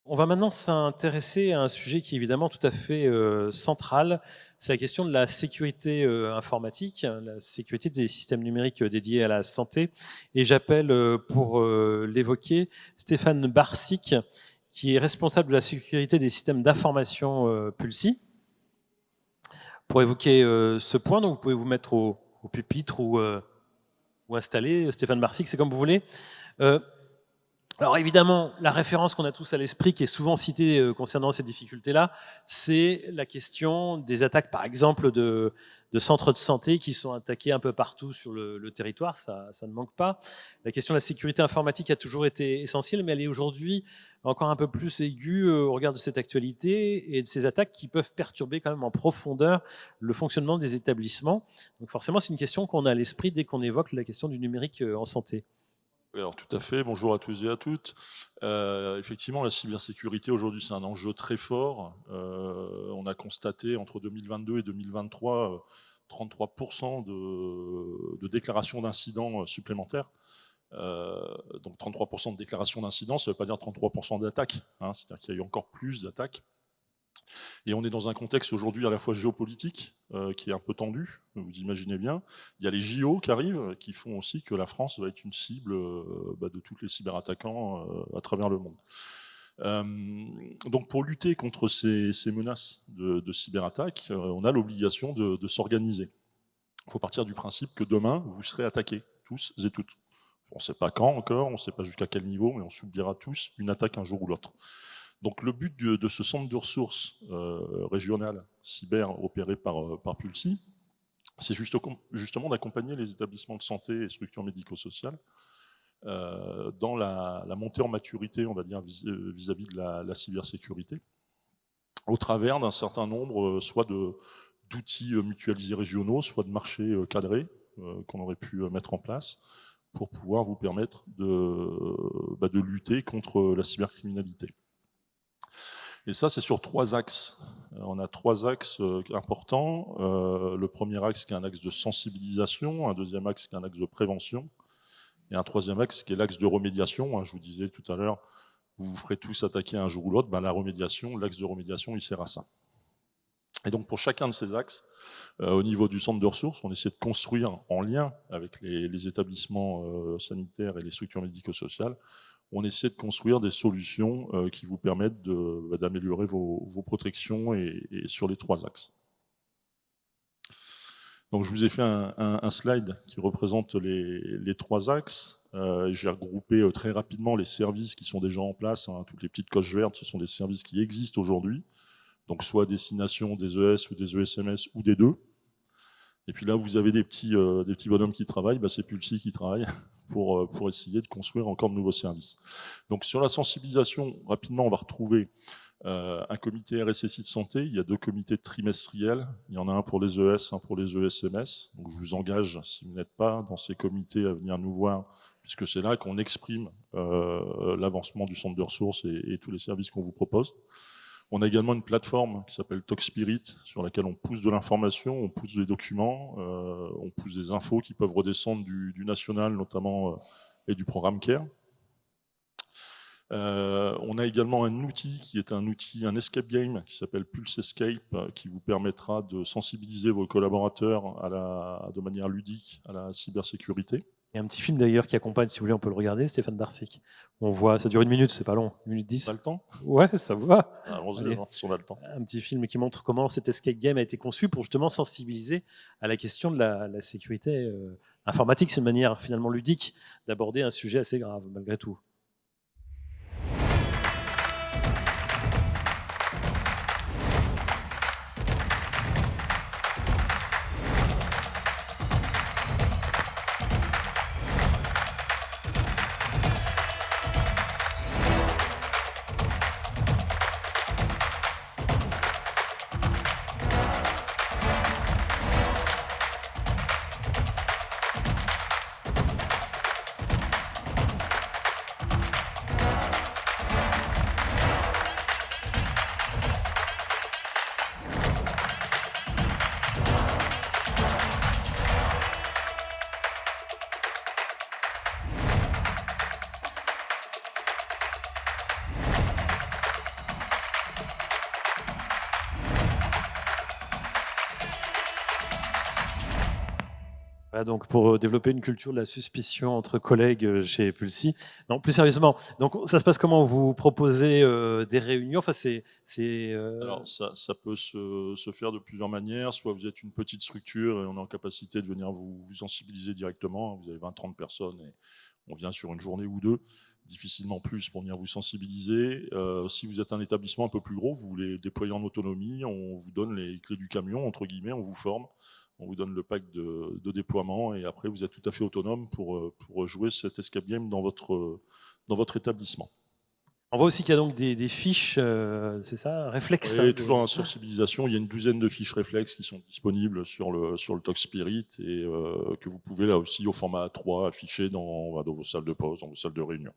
On va maintenant s'intéresser à un sujet qui est évidemment tout à fait central. C'est la question de la sécurité informatique, hein, la sécurité des systèmes numériques dédiés à la santé. Et j'appelle pour l'évoquer Stéphane Barsic, qui est responsable de la sécurité des systèmes d'information Pulsi. Pour évoquer ce point, donc vous pouvez vous mettre au pupitre ou installer. Stéphane Barsic, c'est comme vous voulez. Alors évidemment, la référence qu'on a tous à l'esprit, qui est souvent citée concernant ces difficultés-là, c'est la question des attaques, par exemple, de centres de santé qui sont attaqués un peu partout sur le territoire, ça ne manque pas. La question de la sécurité informatique a toujours été essentielle, mais elle est aujourd'hui encore un peu plus aiguë au regard de cette actualité et de ces attaques qui peuvent perturber quand même en profondeur le fonctionnement des établissements. Donc forcément, c'est une question qu'on a à l'esprit dès qu'on évoque la question du numérique en santé. Oui, alors tout à fait, bonjour à tous et à toutes. Effectivement, la cybersécurité aujourd'hui, c'est un enjeu très fort. On a constaté entre 2022 et 2023 33% de déclarations d'incidents supplémentaires. Donc 33% de déclarations d'incidents, ça ne veut pas dire 33% d'attaques, hein, c'est-à-dire qu'il y a eu encore plus d'attaques. Et on est dans un contexte aujourd'hui à la fois géopolitique, qui est un peu tendu, vous imaginez bien. Il y a les JO qui arrivent, qui font aussi que la France va être une cible de tous les cyberattaquants à travers le monde. Donc pour lutter contre ces menaces de cyberattaques, on a l'obligation de s'organiser. Il faut partir du principe que demain, vous serez attaqués, tous et toutes. On ne sait pas quand encore, on ne sait pas jusqu'à quel niveau, mais on subira tous une attaque un jour ou l'autre. Donc le but de ce centre de ressources régional cyber opéré par Pulsi, c'est justement d'accompagner les établissements de santé et structures médico-sociales dans la montée en maturité, on va dire, vis-à-vis de la cybersécurité, au travers d'un certain nombre soit d'outils mutualisés régionaux, soit de marchés cadrés qu'on aurait pu mettre en place pour pouvoir vous permettre de lutter contre la cybercriminalité. Et ça, c'est sur 3 axes. On a 3 axes importants. Le premier axe qui est un axe de sensibilisation, un deuxième axe qui est un axe de prévention, et un troisième axe qui est l'axe de remédiation. Je vous disais tout à l'heure, vous vous ferez tous attaquer un jour ou l'autre. La remédiation, l'axe de remédiation, il sert à ça. Et donc pour chacun de ces axes, au niveau du centre de ressources, on essaie de construire en lien avec les établissements sanitaires et les structures médico-sociales, on essaie de construire des solutions qui vous permettent d'améliorer vos protections et sur les 3 axes. Donc je vous ai fait un slide qui représente les 3 axes. J'ai regroupé très rapidement les services qui sont déjà en place. Toutes les petites coches vertes, ce sont des services qui existent aujourd'hui. Donc soit à destination des ES ou des ESMS ou des deux. Et puis là, vous avez des petits bonhommes qui travaillent, c'est Pulsi qui travaille pour essayer de construire encore de nouveaux services. Donc sur la sensibilisation, rapidement, on va retrouver un comité RSSI de santé. Il y a 2 comités trimestriels. Il y en a un pour les ES, un pour les ESMS. Donc je vous engage, si vous n'êtes pas dans ces comités, à venir nous voir, puisque c'est là qu'on exprime l'avancement du centre de ressources et tous les services qu'on vous propose. On a également une plateforme qui s'appelle TalkSpirit, sur laquelle on pousse de l'information, on pousse des documents, on pousse des infos qui peuvent redescendre du national notamment et du programme CARE. On a également un outil qui est un escape game qui s'appelle Pulse Escape, qui vous permettra de sensibiliser vos collaborateurs de manière ludique à la cybersécurité. Il y a un petit film d'ailleurs qui accompagne, si vous voulez, on peut le regarder, Stéphane Barsic. On voit, ça dure 1 minute, c'est pas long, 1 minute 10. On a le temps ? Ouais, ça va. Allons-y, si on a le temps. Un petit film qui montre comment cet escape game a été conçu pour justement sensibiliser à la question de la sécurité informatique. C'est une manière finalement ludique d'aborder un sujet assez grave, malgré tout. Voilà, donc pour développer une culture de la suspicion entre collègues chez Pulsi. Non, plus sérieusement, donc ça se passe comment? Vous proposez des réunions? Enfin, Alors ça peut se faire de plusieurs manières. Soit vous êtes une petite structure et on est en capacité de venir vous sensibiliser directement. Vous avez 20-30 personnes et on vient sur une journée ou deux, difficilement plus pour venir vous sensibiliser. Si vous êtes un établissement un peu plus gros, vous voulez déployer en autonomie, on vous donne les clés du camion, entre guillemets, on vous forme. On vous donne le pack de déploiement et après vous êtes tout à fait autonome pour jouer cet escape game dans votre établissement. On voit aussi qu'il y a donc des fiches, c'est ça, réflexes. Oui, toujours en sensibilisation, il y a une douzaine de fiches réflexes qui sont disponibles sur le Talk Spirit et que vous pouvez là aussi au format A3 afficher dans vos salles de pause, dans vos salles de réunion.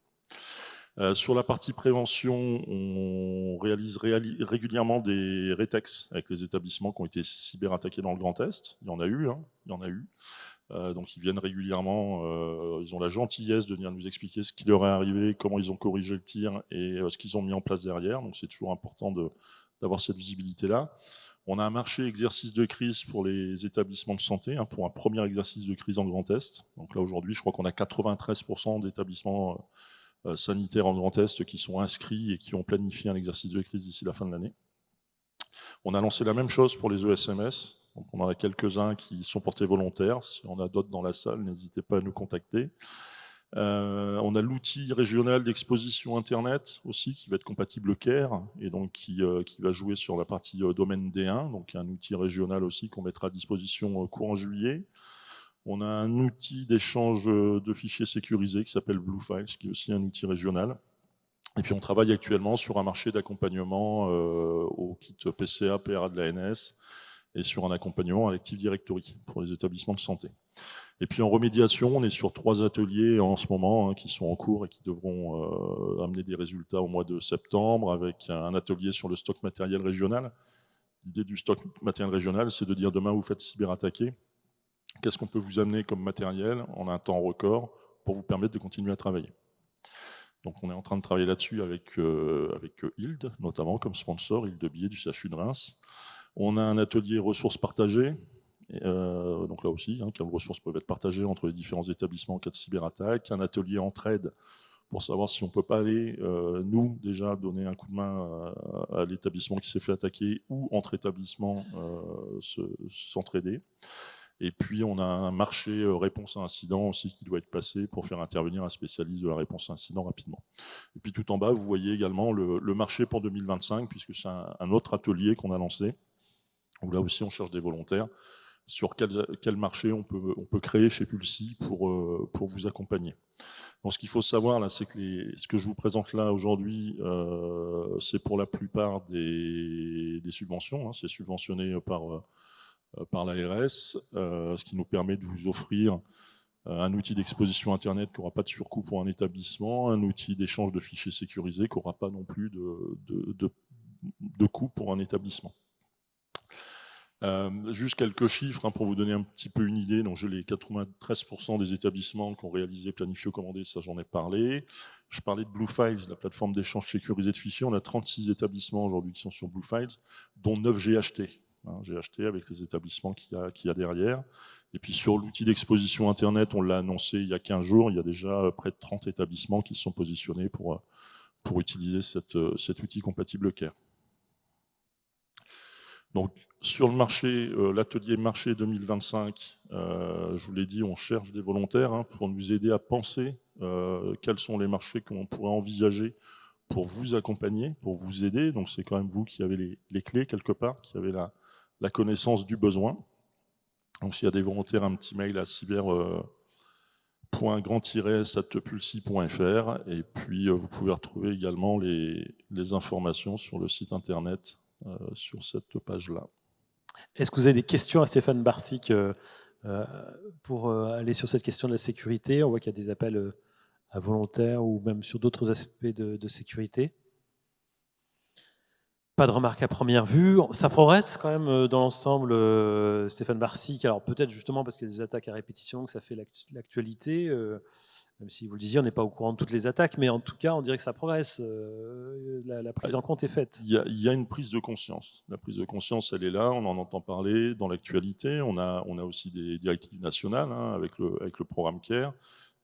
Sur la partie prévention, on réalise régulièrement des rétex avec les établissements qui ont été cyberattaqués dans le Grand Est. Il y en a eu, il y en a eu. Donc ils viennent régulièrement, ils ont la gentillesse de venir nous expliquer ce qui leur est arrivé, comment ils ont corrigé le tir et ce qu'ils ont mis en place derrière. Donc c'est toujours important d'avoir cette visibilité-là. On a un marché exercice de crise pour les établissements de santé, pour un premier exercice de crise en Grand Est. Donc là aujourd'hui, je crois qu'on a 93% d'établissements sanitaires en Grand Est qui sont inscrits et qui ont planifié un exercice de crise d'ici la fin de l'année. On a lancé la même chose pour les ESMS. Donc on en a quelques-uns qui sont portés volontaires. Si on a d'autres dans la salle, n'hésitez pas à nous contacter. On a l'outil régional d'exposition Internet aussi qui va être compatible CARE et donc qui va jouer sur la partie domaine D1. Donc un outil régional aussi qu'on mettra à disposition courant juillet. On a un outil d'échange de fichiers sécurisés qui s'appelle Blue Files, qui est aussi un outil régional. Et puis on travaille actuellement sur un marché d'accompagnement au kit PCA, PRA de l'ANS et sur un accompagnement à l'Active Directory pour les établissements de santé. Et puis en remédiation, on est sur 3 ateliers en ce moment qui sont en cours et qui devront amener des résultats au mois de septembre avec un atelier sur le stock matériel régional. L'idée du stock matériel régional, c'est de dire demain vous faites cyberattaquer. Qu'est-ce qu'on peut vous amener comme matériel en un temps record pour vous permettre de continuer à travailler? Donc on est en train de travailler là-dessus avec HILD, notamment comme sponsor, HILD de billets du CHU de Reims. On a un atelier ressources partagées, donc là aussi, quelles ressources peuvent être partagées entre les différents établissements en cas de cyberattaque. Un atelier entraide pour savoir si on ne peut pas aller, nous, déjà, donner un coup de main à l'établissement qui s'est fait attaquer ou entre établissements s'entraider. Et puis, on a un marché réponse à incident aussi qui doit être passé pour faire intervenir un spécialiste de la réponse à incident rapidement. Et puis, tout en bas, vous voyez également le marché pour 2025, puisque c'est un autre atelier qu'on a lancé, où là aussi, on cherche des volontaires sur quel marché on peut créer chez Pulsi pour vous accompagner. Donc, ce qu'il faut savoir, là, c'est que ce que je vous présente là aujourd'hui, c'est pour la plupart des subventions. C'est subventionné par l'ARS, ce qui nous permet de vous offrir un outil d'exposition Internet qui n'aura pas de surcoût pour un établissement, un outil d'échange de fichiers sécurisés qui n'aura pas non plus de coût pour un établissement. Juste quelques chiffres pour vous donner un petit peu une idée. Donc, j'ai les 93% des établissements qui ont réalisé Planifié commandé, ça j'en ai parlé. Je parlais de Blue Files, la plateforme d'échange sécurisé de fichiers. On a 36 établissements aujourd'hui qui sont sur Blue Files, dont 9 j'ai acheté. J'ai acheté avec les établissements qu'il y a derrière. Et puis sur l'outil d'exposition Internet, on l'a annoncé il y a 15 jours, il y a déjà près de 30 établissements qui sont positionnés pour utiliser cet outil compatible CARE. Donc sur le marché, l'atelier marché 2025, je vous l'ai dit, on cherche des volontaires pour nous aider à penser quels sont les marchés qu'on pourrait envisager pour vous accompagner, pour vous aider. Donc c'est quand même vous qui avez les clés quelque part, qui avez la connaissance du besoin. Donc s'il y a des volontaires, un petit mail à cyber.grand-s@pulsi.fr et puis vous pouvez retrouver également les informations sur le site internet sur cette page-là. Est-ce que vous avez des questions à Stéphane Barsic pour aller sur cette question de la sécurité? On voit qu'il y a des appels à volontaires ou même sur d'autres aspects de sécurité. Pas de remarques à première vue. Ça progresse quand même dans l'ensemble, Stéphane Barsic. Alors peut-être justement parce qu'il y a des attaques à répétition que ça fait l'actualité. même si vous le disiez, on n'est pas au courant de toutes les attaques, mais en tout cas, on dirait que ça progresse. La prise en compte est faite. Il y a une prise de conscience. La prise de conscience, elle est là, on en entend parler dans l'actualité. On a aussi des directives nationales avec le programme CARE,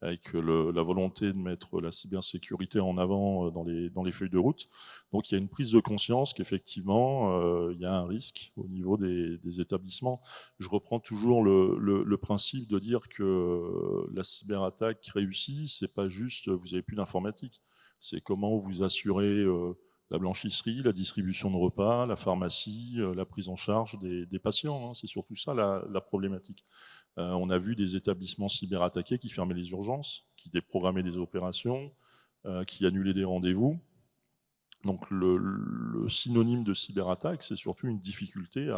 avec la volonté de mettre la cybersécurité en avant dans les feuilles de route. Donc il y a une prise de conscience qu'effectivement, il y a un risque au niveau des établissements. Je reprends toujours le principe de dire que la cyberattaque réussie, c'est pas juste vous avez plus d'informatique, c'est comment vous assurez la blanchisserie, la distribution de repas, la pharmacie, la prise en charge des patients. C'est surtout ça la problématique. On a vu des établissements cyberattaqués qui fermaient les urgences, qui déprogrammaient des opérations, qui annulaient des rendez-vous. Donc le synonyme de cyberattaque, c'est surtout une difficulté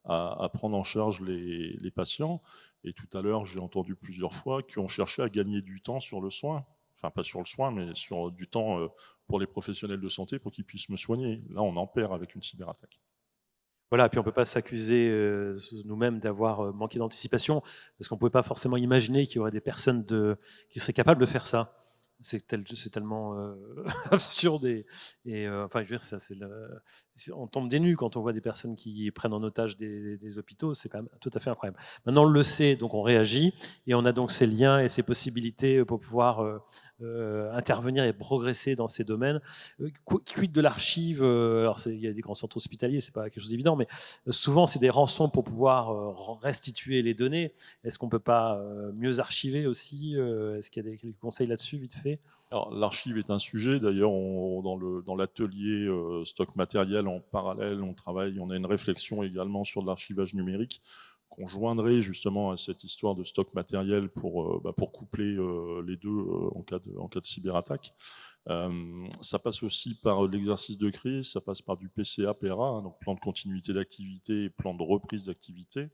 à prendre en charge les patients. Et tout à l'heure, j'ai entendu plusieurs fois qu'on cherchait à gagner du temps sur le soin. Enfin, pas sur le soin, mais sur du temps pour les professionnels de santé pour qu'ils puissent me soigner. Là, on en perd avec une cyberattaque. Voilà, puis on ne peut pas s'accuser nous-mêmes d'avoir manqué d'anticipation, parce qu'on ne pouvait pas forcément imaginer qu'il y aurait des personnes qui seraient capables de faire ça. C'est tellement absurde enfin, je veux dire, on tombe des nues quand on voit des personnes qui prennent en otage des hôpitaux, c'est quand même tout à fait incroyable. Maintenant, on le sait, donc on réagit, et on a donc ces liens et ces possibilités pour pouvoir intervenir et progresser dans ces domaines. Quid de l'archive, alors il y a des grands centres hospitaliers, c'est pas quelque chose d'évident, mais souvent c'est des rançons pour pouvoir restituer les données. Est-ce qu'on peut pas mieux archiver aussi? Est-ce qu'il y a quelques conseils là-dessus, vite fait? Alors, l'archive est un sujet. D'ailleurs, dans l'atelier stock matériel en parallèle, on a une réflexion également sur l'archivage numérique qu'on joindrait justement à cette histoire de stock matériel pour coupler les deux en cas de cyberattaque. Ça passe aussi par l'exercice de crise, ça passe par du PCA, PRA, donc plan de continuité d'activité et plan de reprise d'activité.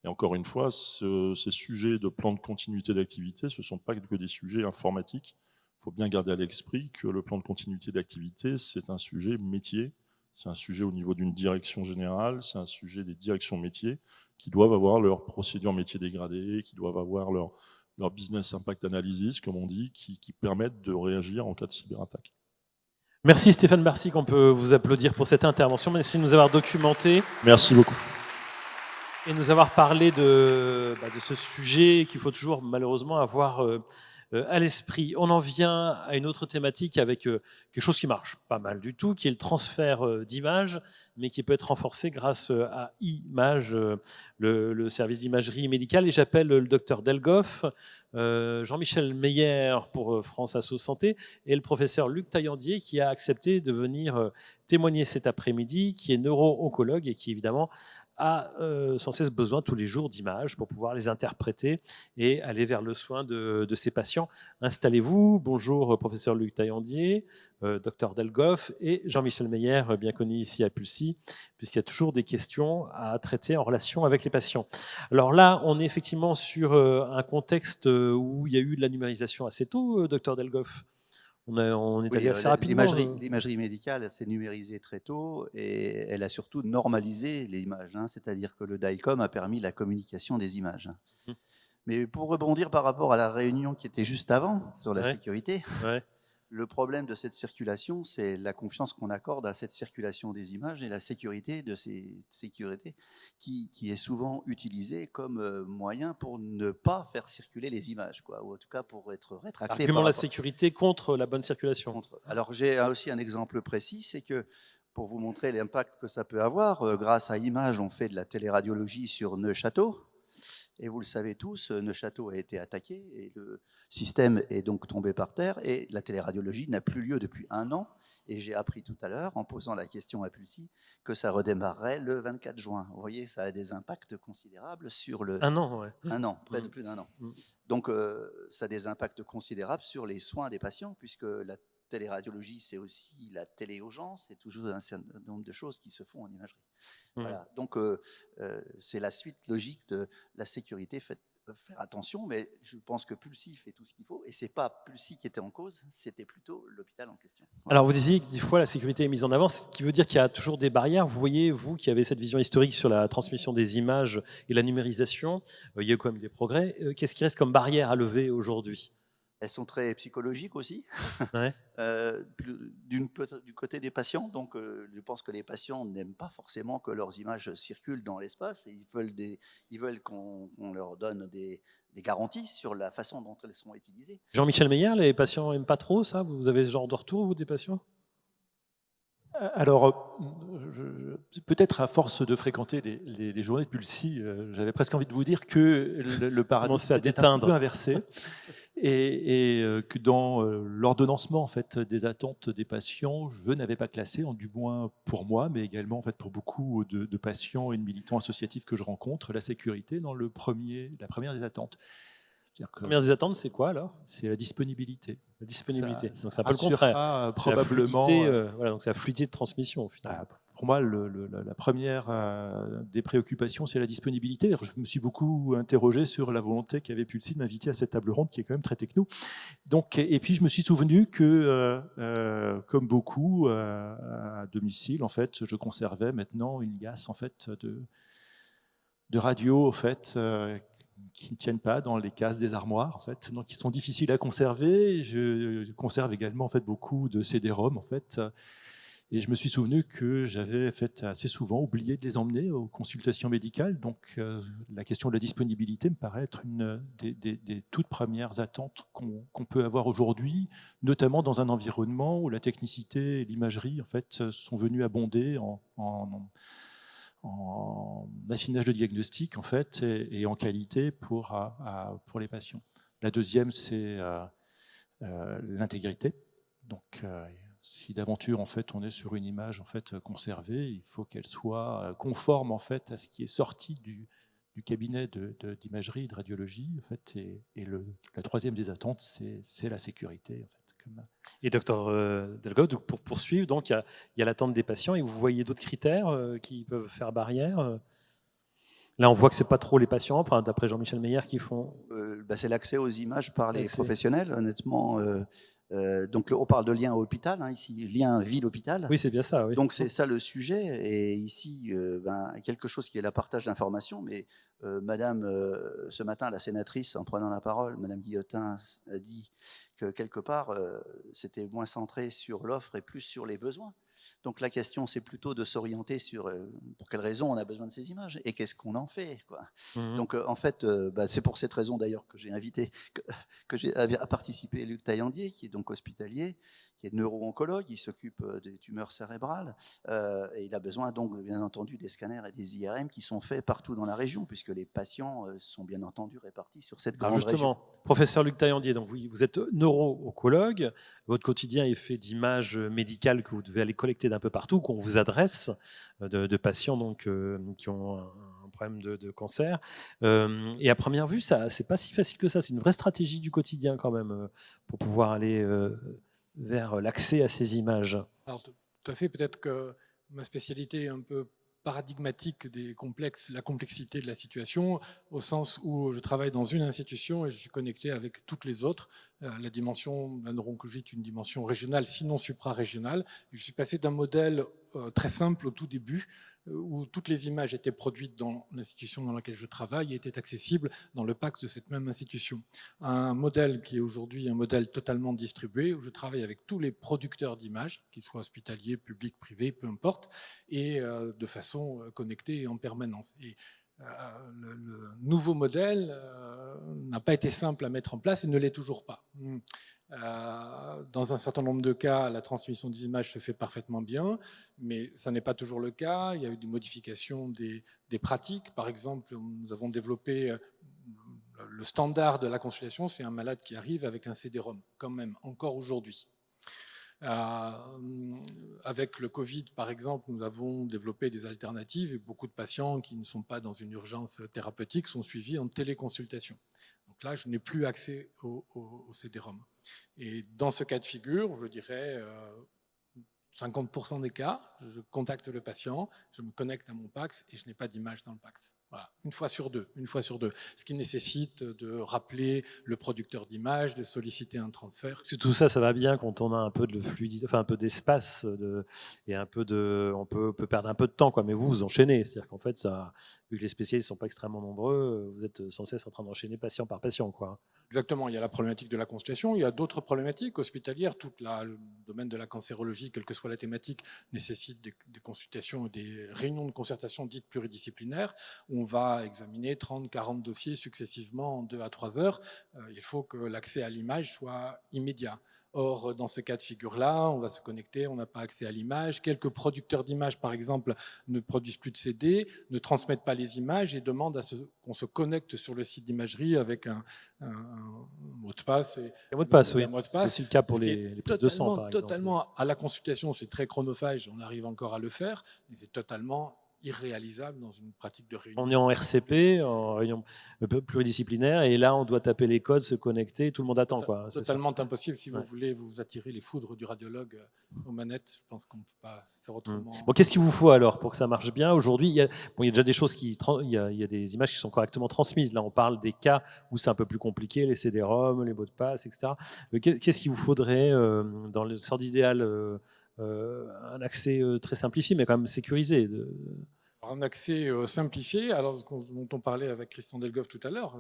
Et encore une fois, ces sujets de plan de continuité d'activité, ce ne sont pas que des sujets informatiques. Il faut bien garder à l'esprit que le plan de continuité d'activité, c'est un sujet métier, c'est un sujet au niveau d'une direction générale, c'est un sujet des directions métiers qui doivent avoir leur procédure métier dégradée, qui doivent avoir leur business impact analysis, comme on dit, qui permettent de réagir en cas de cyberattaque. Merci Stéphane Barsic, on peut vous applaudir pour cette intervention. Merci de nous avoir documenté. Merci beaucoup. Et nous avoir parlé de ce sujet qu'il faut toujours malheureusement avoir à l'esprit. On en vient à une autre thématique avec quelque chose qui marche pas mal du tout, qui est le transfert d'images, mais qui peut être renforcé grâce à Image, le service d'imagerie médicale. Et j'appelle le docteur Delgoff, Jean-Michel Meyer pour France Asso Santé et le professeur Luc Taillandier qui a accepté de venir témoigner cet après-midi, qui est neuro-oncologue et qui évidemment a sans cesse besoin tous les jours d'images pour pouvoir les interpréter et aller vers le soin de ses patients. Installez-vous. Bonjour professeur Luc Taillandier, docteur Delgoff et Jean-Michel Meyer, bien connu ici à Pulsy, puisqu'il y a toujours des questions à traiter en relation avec les patients. Alors là, on est effectivement sur un contexte où il y a eu de la numérisation assez tôt, docteur Delgoff. On est allé assez rapidement. L'imagerie médicale s'est numérisée très tôt et elle a surtout normalisé les images. C'est-à-dire que le DICOM a permis la communication des images. Mais pour rebondir par rapport à la réunion qui était juste avant sur la sécurité, le problème de cette circulation, c'est la confiance qu'on accorde à cette circulation des images et la sécurité de ces sécurités qui est souvent utilisée comme moyen pour ne pas faire circuler les images, ou en tout cas pour être rétracté. Argument de la sécurité contre la bonne circulation. Alors j'ai aussi un exemple précis, c'est que pour vous montrer l'impact que ça peut avoir, grâce à Image, on fait de la téléradiologie sur Neuchâteau. Et vous le savez tous, Neuchâteau a été attaqué et le système est donc tombé par terre et la téléradiologie n'a plus lieu depuis 1 an. Et j'ai appris tout à l'heure, en posant la question à Pulsy, que ça redémarrerait le 24 juin. Vous voyez, ça a des impacts considérables sur le... 1 an, ouais. 1 an, près de plus d'1 an. Donc ça a des impacts considérables sur les soins des patients, puisque la téléradiologie, c'est aussi la téléurgence, c'est toujours un certain nombre de choses qui se font en imagerie. Voilà. Donc, c'est la suite logique de la sécurité. Faire attention, mais je pense que Pulsy fait tout ce qu'il faut, et c'est pas Pulsy qui était en cause, c'était plutôt l'hôpital en question. Voilà. Alors, vous disiez que des fois, la sécurité est mise en avant, ce qui veut dire qu'il y a toujours des barrières. Vous voyez, vous qui avez cette vision historique sur la transmission des images et la numérisation, il y a quand même des progrès. Qu'est-ce qui reste comme barrière à lever aujourd'hui ? elles sont très psychologiques aussi, Ouais. du côté des patients. Donc, je pense que les patients n'aiment pas forcément que leurs images circulent dans l'espace. Ils veulent qu'on leur donne des garanties sur la façon dont elles seront utilisées. Jean-Michel Meyer, les patients n'aiment pas trop ça? Vous avez ce genre de retour, vous, des patients? Alors, peut-être à force de fréquenter les journées de Pulsi, j'avais presque envie de vous dire que le paradigme à était un déteindre. peu inversé et que dans l'ordonnancement en fait, des attentes des patients, je n'avais pas classé, du moins pour moi, mais également en fait, pour beaucoup de patients et de militants associatifs que je rencontre, la sécurité dans la première des attentes. La première des attentes, c'est quoi alors? C'est la disponibilité. La disponibilité. Ça Donc c'est un peu le contraire. Probablement. C'est la fluidité de transmission, finalement. Pour moi, la première des préoccupations, c'est la disponibilité. Alors, je me suis beaucoup interrogé sur la volonté qu'avait Pulsi de m'inviter à cette table ronde, qui est quand même très techno. Donc, et puis, je me suis souvenu que, comme beaucoup, à domicile, en fait, je conservais maintenant une liasse en fait, de radios, en fait, qui ne tiennent pas dans les cases des armoires, en fait, donc qui sont difficiles à conserver. Je conserve également en fait, beaucoup de CD-ROM, en fait, et je me suis souvenu que j'avais fait assez souvent oublié de les emmener aux consultations médicales. Donc la question de la disponibilité me paraît être une des toutes premières attentes qu'on peut avoir aujourd'hui, notamment dans un environnement où la technicité et l'imagerie en fait, sont venues abonder en affinage de diagnostic en fait, et en qualité pour les patients. La deuxième, c'est l'intégrité. Donc, si d'aventure en fait, on est sur une image en fait, conservée, il faut qu'elle soit conforme en fait, à ce qui est sorti du cabinet d'imagerie et de radiologie. En fait, et la troisième des attentes, c'est la sécurité. En fait, Et docteur Delgoff, pour poursuivre, donc, il y a l'attente des patients et vous voyez d'autres critères qui peuvent faire barrière. Là, on voit que ce n'est pas trop les patients, enfin, d'après Jean-Michel Meyer, qui font... C'est l'accès aux images par les professionnels, honnêtement. Donc, on parle de lien hôpital, hein, ici, lien ville-hôpital. Oui, c'est bien ça. Oui. Donc, c'est ça le sujet. Et ici, quelque chose qui est le partage d'informations. Mais Madame, ce matin, la sénatrice, en prenant la parole, Madame Guillotin a dit que quelque part, c'était moins centré sur l'offre et plus sur les besoins. Donc la question, c'est plutôt de s'orienter sur pour quelles raisons on a besoin de ces images et qu'est-ce qu'on en fait, quoi. Donc en fait, c'est pour cette raison d'ailleurs que j'ai invité, que j'ai participé Luc Taillandier, qui est donc hospitalier, qui est neuro-oncologue, il s'occupe des tumeurs cérébrales et il a besoin donc bien entendu des scanners et des IRM qui sont faits partout dans la région, puisque les patients sont bien entendu répartis sur cette grande région. Professeur Luc Taillandier, donc vous êtes neuro-oncologue, votre quotidien est fait d'images médicales que vous devez aller collecter d'un peu partout, qu'on vous adresse, de patients donc, qui ont un problème de cancer. Et à première vue, c'est pas si facile que ça, c'est une vraie stratégie du quotidien quand même, pour pouvoir aller vers l'accès à ces images. Alors, tout à fait, peut-être que ma spécialité est un peu paradigmatique la complexité de la situation, au sens où je travaille dans une institution et je suis connecté avec toutes les autres. La dimension de la neuro-oncologie est une dimension régionale, sinon supra-régionale. Je suis passé d'un modèle très simple au tout début, où toutes les images étaient produites dans l'institution dans laquelle je travaille et étaient accessibles dans le PACS de cette même institution. Un modèle qui est aujourd'hui un modèle totalement distribué, où je travaille avec tous les producteurs d'images, qu'ils soient hospitaliers, publics, privés, peu importe, et de façon connectée et en permanence. Et le nouveau modèle n'a pas été simple à mettre en place et ne l'est toujours pas. Dans un certain nombre de cas, la transmission des images se fait parfaitement bien, mais ça n'est pas toujours le cas. Il y a eu des modifications des pratiques. Par exemple, nous avons développé le standard de la consultation, c'est un malade qui arrive avec un CD-ROM, quand même, encore aujourd'hui. Avec le Covid, par exemple, nous avons développé des alternatives et beaucoup de patients qui ne sont pas dans une urgence thérapeutique sont suivis en téléconsultation. Donc là, je n'ai plus accès au CD-ROM. Et dans ce cas de figure, je dirais 50% des cas, je contacte le patient, je me connecte à mon PACS et je n'ai pas d'image dans le PACS. Voilà, une fois sur deux. Ce qui nécessite de rappeler le producteur d'image, de solliciter un transfert. Parce que tout ça, ça va bien quand on a un peu de fluidité, enfin un peu d'espace et on peut perdre un peu de temps, quoi. Mais vous enchaînez, c'est-à-dire qu'en fait, vu que les spécialistes ne sont pas extrêmement nombreux, vous êtes sans cesse en train d'enchaîner patient par patient, quoi. Exactement, il y a la problématique de la consultation, il y a d'autres problématiques hospitalières. Le domaine de la cancérologie, quelle que soit la thématique, nécessite des consultations, des réunions de concertation dites pluridisciplinaires, où on va examiner 30, 40 dossiers successivement en 2 à 3 heures. Il faut que l'accès à l'image soit immédiat. Or, dans ce cas de figure-là, on va se connecter, on n'a pas accès à l'image. Quelques producteurs d'images, par exemple, ne produisent plus de CD, ne transmettent pas les images et demandent qu'on se connecte sur le site d'imagerie avec un mot de passe. Un mot de passe, oui. C'est C'est aussi le cas pour les prises de sang, par exemple. Totalement, à la consultation, c'est très chronophage, on arrive encore à le faire, mais c'est totalement irréalisable dans une pratique de réunion. On est en RCP, en réunion pluridisciplinaire, et là, on doit taper les codes, se connecter, tout le monde attend, quoi. Totalement impossible si vous voulez vous attirer les foudres du radiologue aux manettes. Je pense qu'on ne peut pas faire autrement. Bon, qu'est-ce qu'il vous faut alors pour que ça marche bien aujourd'hui? Il y a déjà des choses il y a des images qui sont correctement transmises. Là, on parle des cas où c'est un peu plus compliqué, les CD-ROM, les mots de passe, etc. Qu'est-ce qu'il vous faudrait dans le sort d'idéal? Un accès très simplifié, mais quand même sécurisé. Un accès simplifié, alors dont on parlait avec Christian Delgoff tout à l'heure,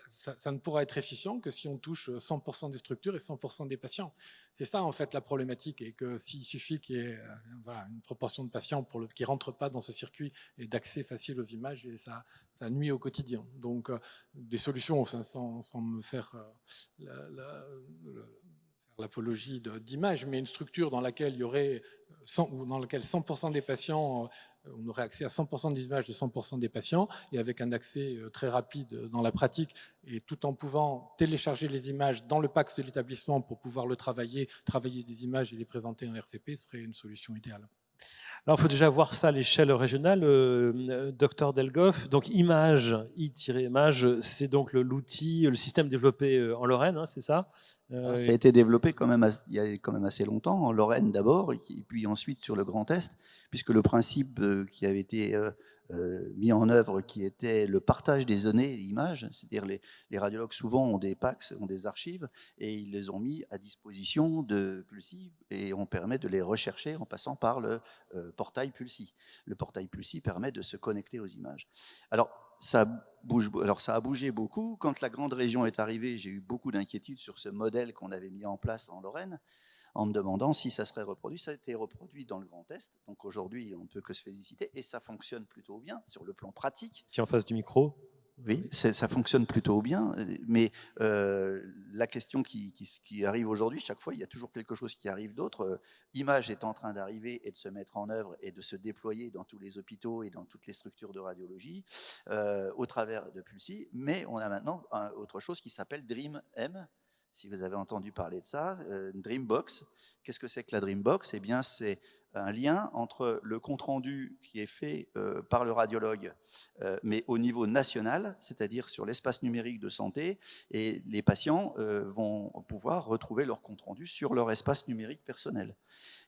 ça ne pourra être efficient que si on touche 100% des structures et 100% des patients. C'est ça en fait la problématique, et que s'il suffit qu'il y ait une proportion de patients qui ne rentrent pas dans ce circuit et d'accès facile aux images, et ça nuit au quotidien. Donc des solutions, sans me faire l'apologie d'images, mais une structure dans laquelle il y aurait dans laquelle 100% des patients, on aurait accès à 100% des images de 100% des patients, et avec un accès très rapide dans la pratique, et tout en pouvant télécharger les images dans le PACS de l'établissement pour pouvoir le travailler des images et les présenter en RCP, serait une solution idéale. Alors, il faut déjà voir ça à l'échelle régionale. Dr Delgoff, donc Image, I-Image, c'est donc l'outil, le système développé en Lorraine, hein, c'est ça? Ça a été développé il y a quand même assez longtemps, en Lorraine d'abord, et puis ensuite sur le Grand Est, puisque le principe qui avait été mis en œuvre, qui était le partage des données images, c'est-à-dire les radiologues souvent ont des PACS, ont des archives, et ils les ont mis à disposition de Pulsi, et on permet de les rechercher en passant par le portail Pulsi. Le portail Pulsi permet de se connecter aux images. Alors, ça a bougé beaucoup. Quand la grande région est arrivée, j'ai eu beaucoup d'inquiétudes sur ce modèle qu'on avait mis en place en Lorraine, en me demandant si ça serait reproduit. Ça a été reproduit dans le Grand Est. Donc aujourd'hui, on ne peut que se féliciter, et ça fonctionne plutôt bien sur le plan pratique. Qui est en face du micro. Oui, ça fonctionne plutôt bien, mais la question qui arrive aujourd'hui, chaque fois, il y a toujours quelque chose qui arrive d'autre. Image est en train d'arriver et de se mettre en œuvre et de se déployer dans tous les hôpitaux et dans toutes les structures de radiologie au travers de Pulsi, mais on a maintenant autre chose qui s'appelle DreamM. Si vous avez entendu parler de ça, Dreambox. Qu'est-ce que c'est que la Dreambox? Eh bien, c'est un lien entre le compte-rendu qui est fait par le radiologue, mais au niveau national, c'est-à-dire sur l'espace numérique de santé, et les patients vont pouvoir retrouver leur compte-rendu sur leur espace numérique personnel.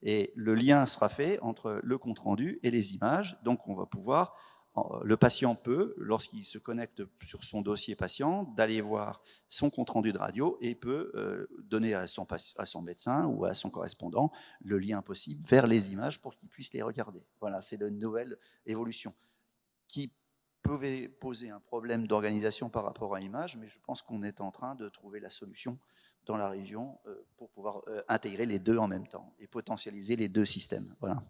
Et le lien sera fait entre le compte-rendu et les images, donc on va pouvoir... Le patient peut, lorsqu'il se connecte sur son dossier patient, d'aller voir son compte-rendu de radio et peut donner à son médecin ou à son correspondant le lien possible vers les images pour qu'il puisse les regarder. Voilà, c'est une nouvelle évolution qui pouvait poser un problème d'organisation par rapport à l'image, mais je pense qu'on est en train de trouver la solution dans la région pour pouvoir intégrer les deux en même temps et potentialiser les deux systèmes. Voilà.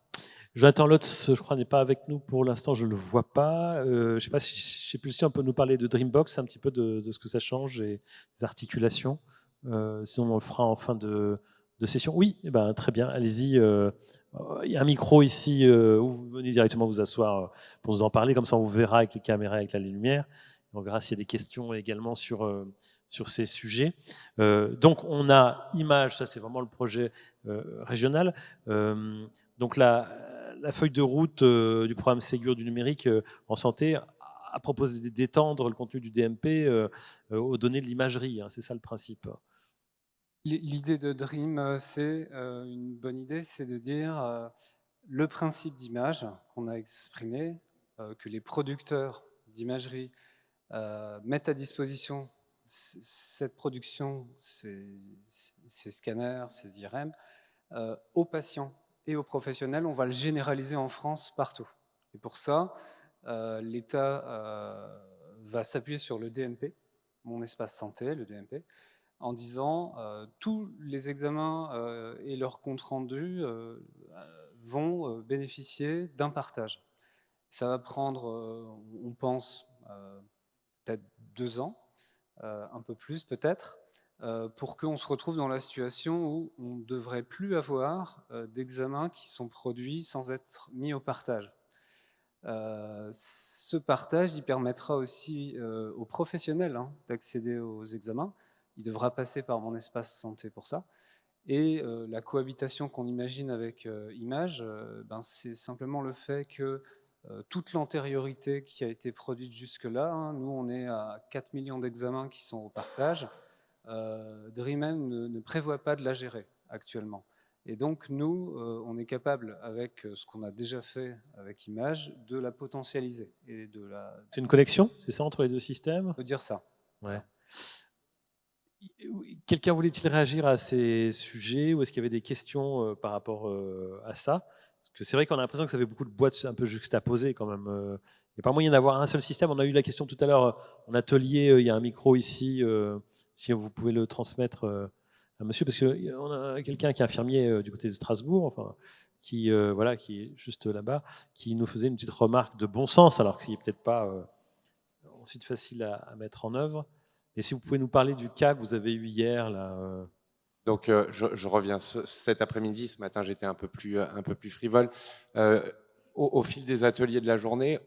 Jonathan Lotz, je crois, n'est pas avec nous pour l'instant, je ne le vois pas. Je ne sais pas si on peut nous parler de Dreambox, un petit peu de ce que ça change et des articulations. Sinon, on le fera en fin de session. Oui, eh ben, très bien, allez-y. Il y a un micro ici où vous venez directement vous asseoir pour nous en parler. Comme ça, on vous verra avec les caméras, avec la lumière. On verra s'il y a des questions également sur ces sujets. Donc, on a Image, ça c'est vraiment le projet régional. Donc, la feuille de route du programme Ségur du numérique en santé a proposé d'étendre le contenu du DMP aux données de l'imagerie. Hein, c'est ça le principe. L'idée de Dream, c'est une bonne idée, c'est de dire le principe d'image qu'on a exprimé, que les producteurs d'imagerie mettent à disposition cette production, ces scanners, ces IRM, aux patients et aux professionnels. On va le généraliser en France partout. Et pour ça, l'État va s'appuyer sur le DMP, Mon Espace Santé, le DMP, en disant tous les examens et leurs comptes rendus vont bénéficier d'un partage. Ça va prendre, on pense, peut-être 2 ans, un peu plus peut-être, pour qu'on se retrouve dans la situation où on ne devrait plus avoir d'examens qui sont produits sans être mis au partage. Ce partage, il permettra aussi aux professionnels d'accéder aux examens. Il devra passer par Mon Espace Santé pour ça. Et la cohabitation qu'on imagine avec Image, c'est simplement le fait que toute l'antériorité qui a été produite jusque-là, nous on est à 4 millions d'examens qui sont au partage, DreamM ne prévoit pas de la gérer actuellement. Et donc nous, on est capable, avec ce qu'on a déjà fait avec Image, de la potentialiser. C'est une connexion, c'est ça, entre les deux systèmes ? On peut dire ça. Ouais. Quelqu'un voulait-il réagir à ces sujets ou est-ce qu'il y avait des questions par rapport à ça ? Parce que c'est vrai qu'on a l'impression que ça fait beaucoup de boîtes un peu juxtaposées quand même. Il n'y a pas moyen d'avoir un seul système. On a eu la question tout à l'heure en atelier, il y a un micro ici, si vous pouvez le transmettre à monsieur, parce qu'on a quelqu'un qui est infirmier du côté de Strasbourg, enfin, qui est juste là-bas, qui nous faisait une petite remarque de bon sens, alors que ce n'est peut-être pas ensuite facile à mettre en œuvre. Et si vous pouvez nous parler du cas que vous avez eu hier, là. Donc, je reviens cet après-midi. Ce matin, j'étais un peu plus frivole. Au fil des ateliers de la journée,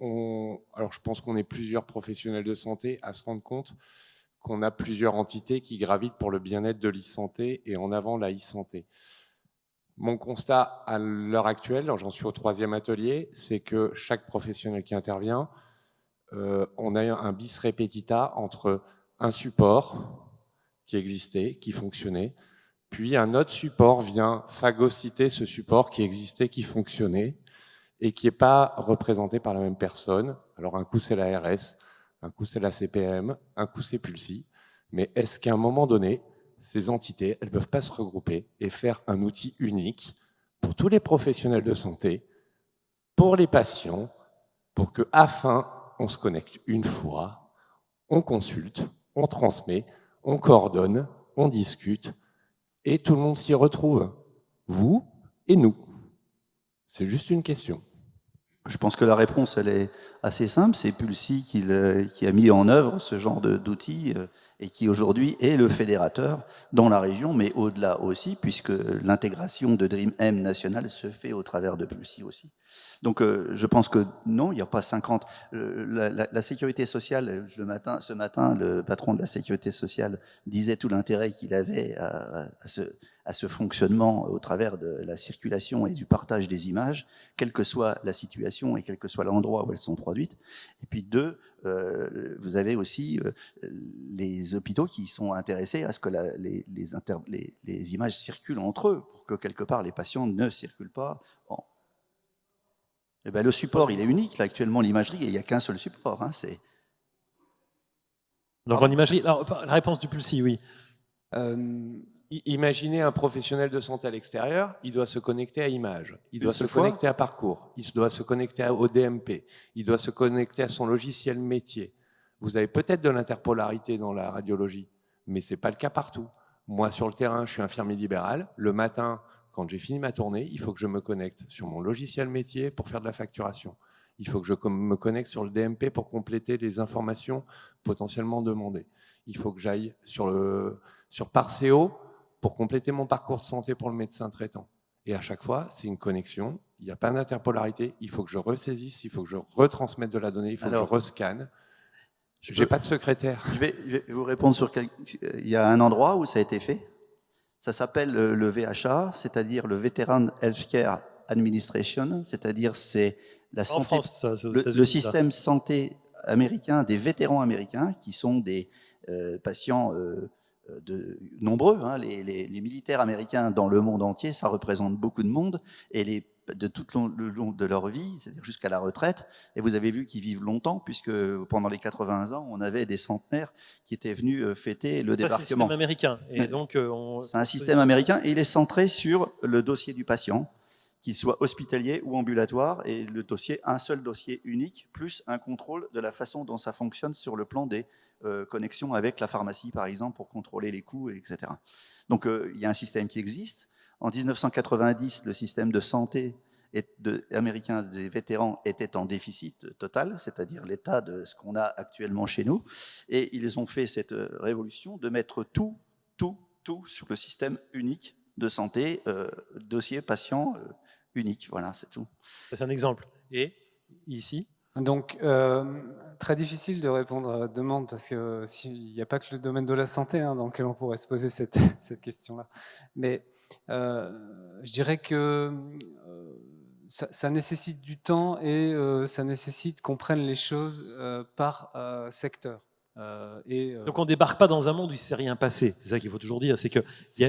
alors je pense qu'on est plusieurs professionnels de santé à se rendre compte qu'on a plusieurs entités qui gravitent pour le bien-être de l'e-santé et en avant la e-santé. Mon constat à l'heure actuelle, j'en suis au 3e atelier, c'est que chaque professionnel qui intervient, on a un bis repetita entre un support qui existait, qui fonctionnait, puis un autre support vient phagocyter ce support qui existait, qui fonctionnait, et qui n'est pas représenté par la même personne. Alors un coup c'est l'ARS, un coup c'est la CPM, un coup c'est Pulsi. Mais est-ce qu'à un moment donné, ces entités, elles ne peuvent pas se regrouper et faire un outil unique pour tous les professionnels de santé, pour les patients, pour qu'afin on se connecte une fois, on consulte, on transmet, on coordonne, on discute, et tout le monde s'y retrouve, vous et nous. C'est juste une question. Je pense que la réponse, elle est assez simple. C'est Pulsi qui a mis en œuvre ce genre d'outils et qui aujourd'hui est le fédérateur dans la région, mais au-delà aussi, puisque l'intégration de DreamM national se fait au travers de Pulsi aussi. Donc je pense que non, il n'y a pas 50. La sécurité sociale, ce matin, le patron de la sécurité sociale disait tout l'intérêt qu'il avait à ce fonctionnement au travers de la circulation et du partage des images, quelle que soit la situation et quel que soit l'endroit où elles sont produites. Et puis vous avez aussi les hôpitaux qui sont intéressés à ce que les images circulent entre eux, pour que quelque part les patients ne circulent pas. Bon. Et ben, le support, il est unique. Là, actuellement, l'imagerie, il n'y a qu'un seul support. Donc en imagerie, alors, la réponse du Pulsi, oui. Imaginez un professionnel de santé à l'extérieur, il doit se connecter à Image, il doit se connecter à Parcours, il doit se connecter au DMP, il doit se connecter à son logiciel métier. Vous avez peut-être de l'interpolarité dans la radiologie, mais ce n'est pas le cas partout. Moi, sur le terrain, je suis infirmier libéral. Le matin, quand j'ai fini ma tournée, il faut que je me connecte sur mon logiciel métier pour faire de la facturation. Il faut que je me connecte sur le DMP pour compléter les informations potentiellement demandées. Il faut que j'aille sur Parceo pour compléter mon parcours de santé pour le médecin traitant. Et à chaque fois, c'est une connexion, il n'y a pas d'interpolarité, il faut que je ressaisisse, il faut que je retransmette de la donnée, il faut que je rescanne. Je n'ai pas de secrétaire. Je vais vous répondre sur il y a un endroit où ça a été fait. Ça s'appelle le VHA, c'est-à-dire le Veteran Healthcare Administration, c'est-à-dire c'est la santé, en France, ça, le système santé américain des vétérans américains qui sont des patients nombreux. Les militaires américains dans le monde entier, ça représente beaucoup de monde. Et les tout le long de leur vie, c'est-à-dire jusqu'à la retraite. Et vous avez vu qu'ils vivent longtemps, puisque pendant les 80 ans, on avait des centenaires qui étaient venus fêter le débarquement. C'est un système américain. Et donc, c'est un système américain et il est centré sur le dossier du patient, qu'il soit hospitalier ou ambulatoire, et le dossier, un seul dossier unique, plus un contrôle de la façon dont ça fonctionne sur le plan des connexions avec la pharmacie, par exemple, pour contrôler les coûts, etc. Donc, il y a un système qui existe. En 1990, le système de santé américain des vétérans était en déficit total, c'est-à-dire l'état de ce qu'on a actuellement chez nous. Et ils ont fait cette révolution de mettre tout sur le système unique de santé, dossier patient unique. Voilà, c'est tout. C'est un exemple. Et ici ? Donc, très difficile de répondre à la demande parce qu'il n'y a pas que le domaine de la santé dans lequel on pourrait se poser cette question-là. Mais je dirais que ça nécessite du temps et ça nécessite qu'on prenne les choses par secteur. Donc on ne débarque pas dans un monde où il ne s'est rien passé. C'est ça qu'il faut toujours dire. C'est que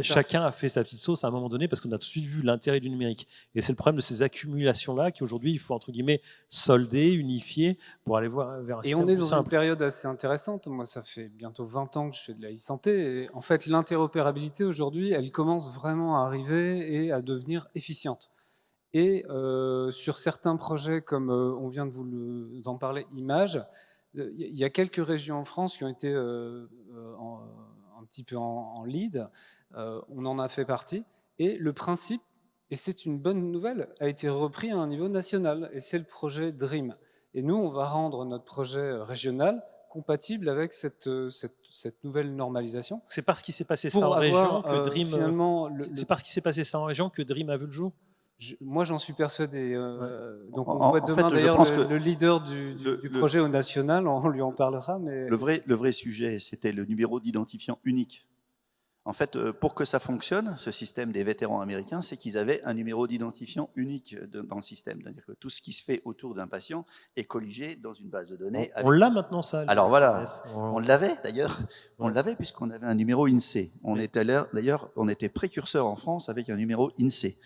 chacun a fait sa petite sauce à un moment donné parce qu'on a tout de suite vu l'intérêt du numérique. Et c'est le problème de ces accumulations-là qu'aujourd'hui il faut entre guillemets solder, unifier pour aller voir vers un système plus simple. Et on est dans une période assez intéressante. Moi, ça fait bientôt 20 ans que je fais de la e-santé. Et en fait, l'interopérabilité aujourd'hui, elle commence vraiment à arriver et à devenir efficiente. Et sur certains projets, comme on vient de vous en parler, Image, il y a quelques régions en France qui ont été un petit peu en lead. On en a fait partie. Et le principe, et c'est une bonne nouvelle, a été repris à un niveau national. Et c'est le projet DREAM. Et nous, on va rendre notre projet régional compatible avec cette nouvelle normalisation. C'est parce qu'il s'est passé ça en région que DREAM. C'est parce qu'il s'est passé ça en région que DREAM a vu le jour. Moi, j'en suis persuadé. Donc, on voit demain d'ailleurs le leader du projet au national, on lui en parlera. Mais le vrai sujet, c'était le numéro d'identifiant unique. En fait, pour que ça fonctionne, ce système des vétérans américains, c'est qu'ils avaient un numéro d'identifiant unique dans le système. C'est-à-dire que tout ce qui se fait autour d'un patient est colligé dans une base de données. On l'a maintenant, ça. Alors voilà, on l'avait d'ailleurs. On l'avait puisqu'on avait un numéro INSEE. On était précurseur en France avec un numéro INSEE.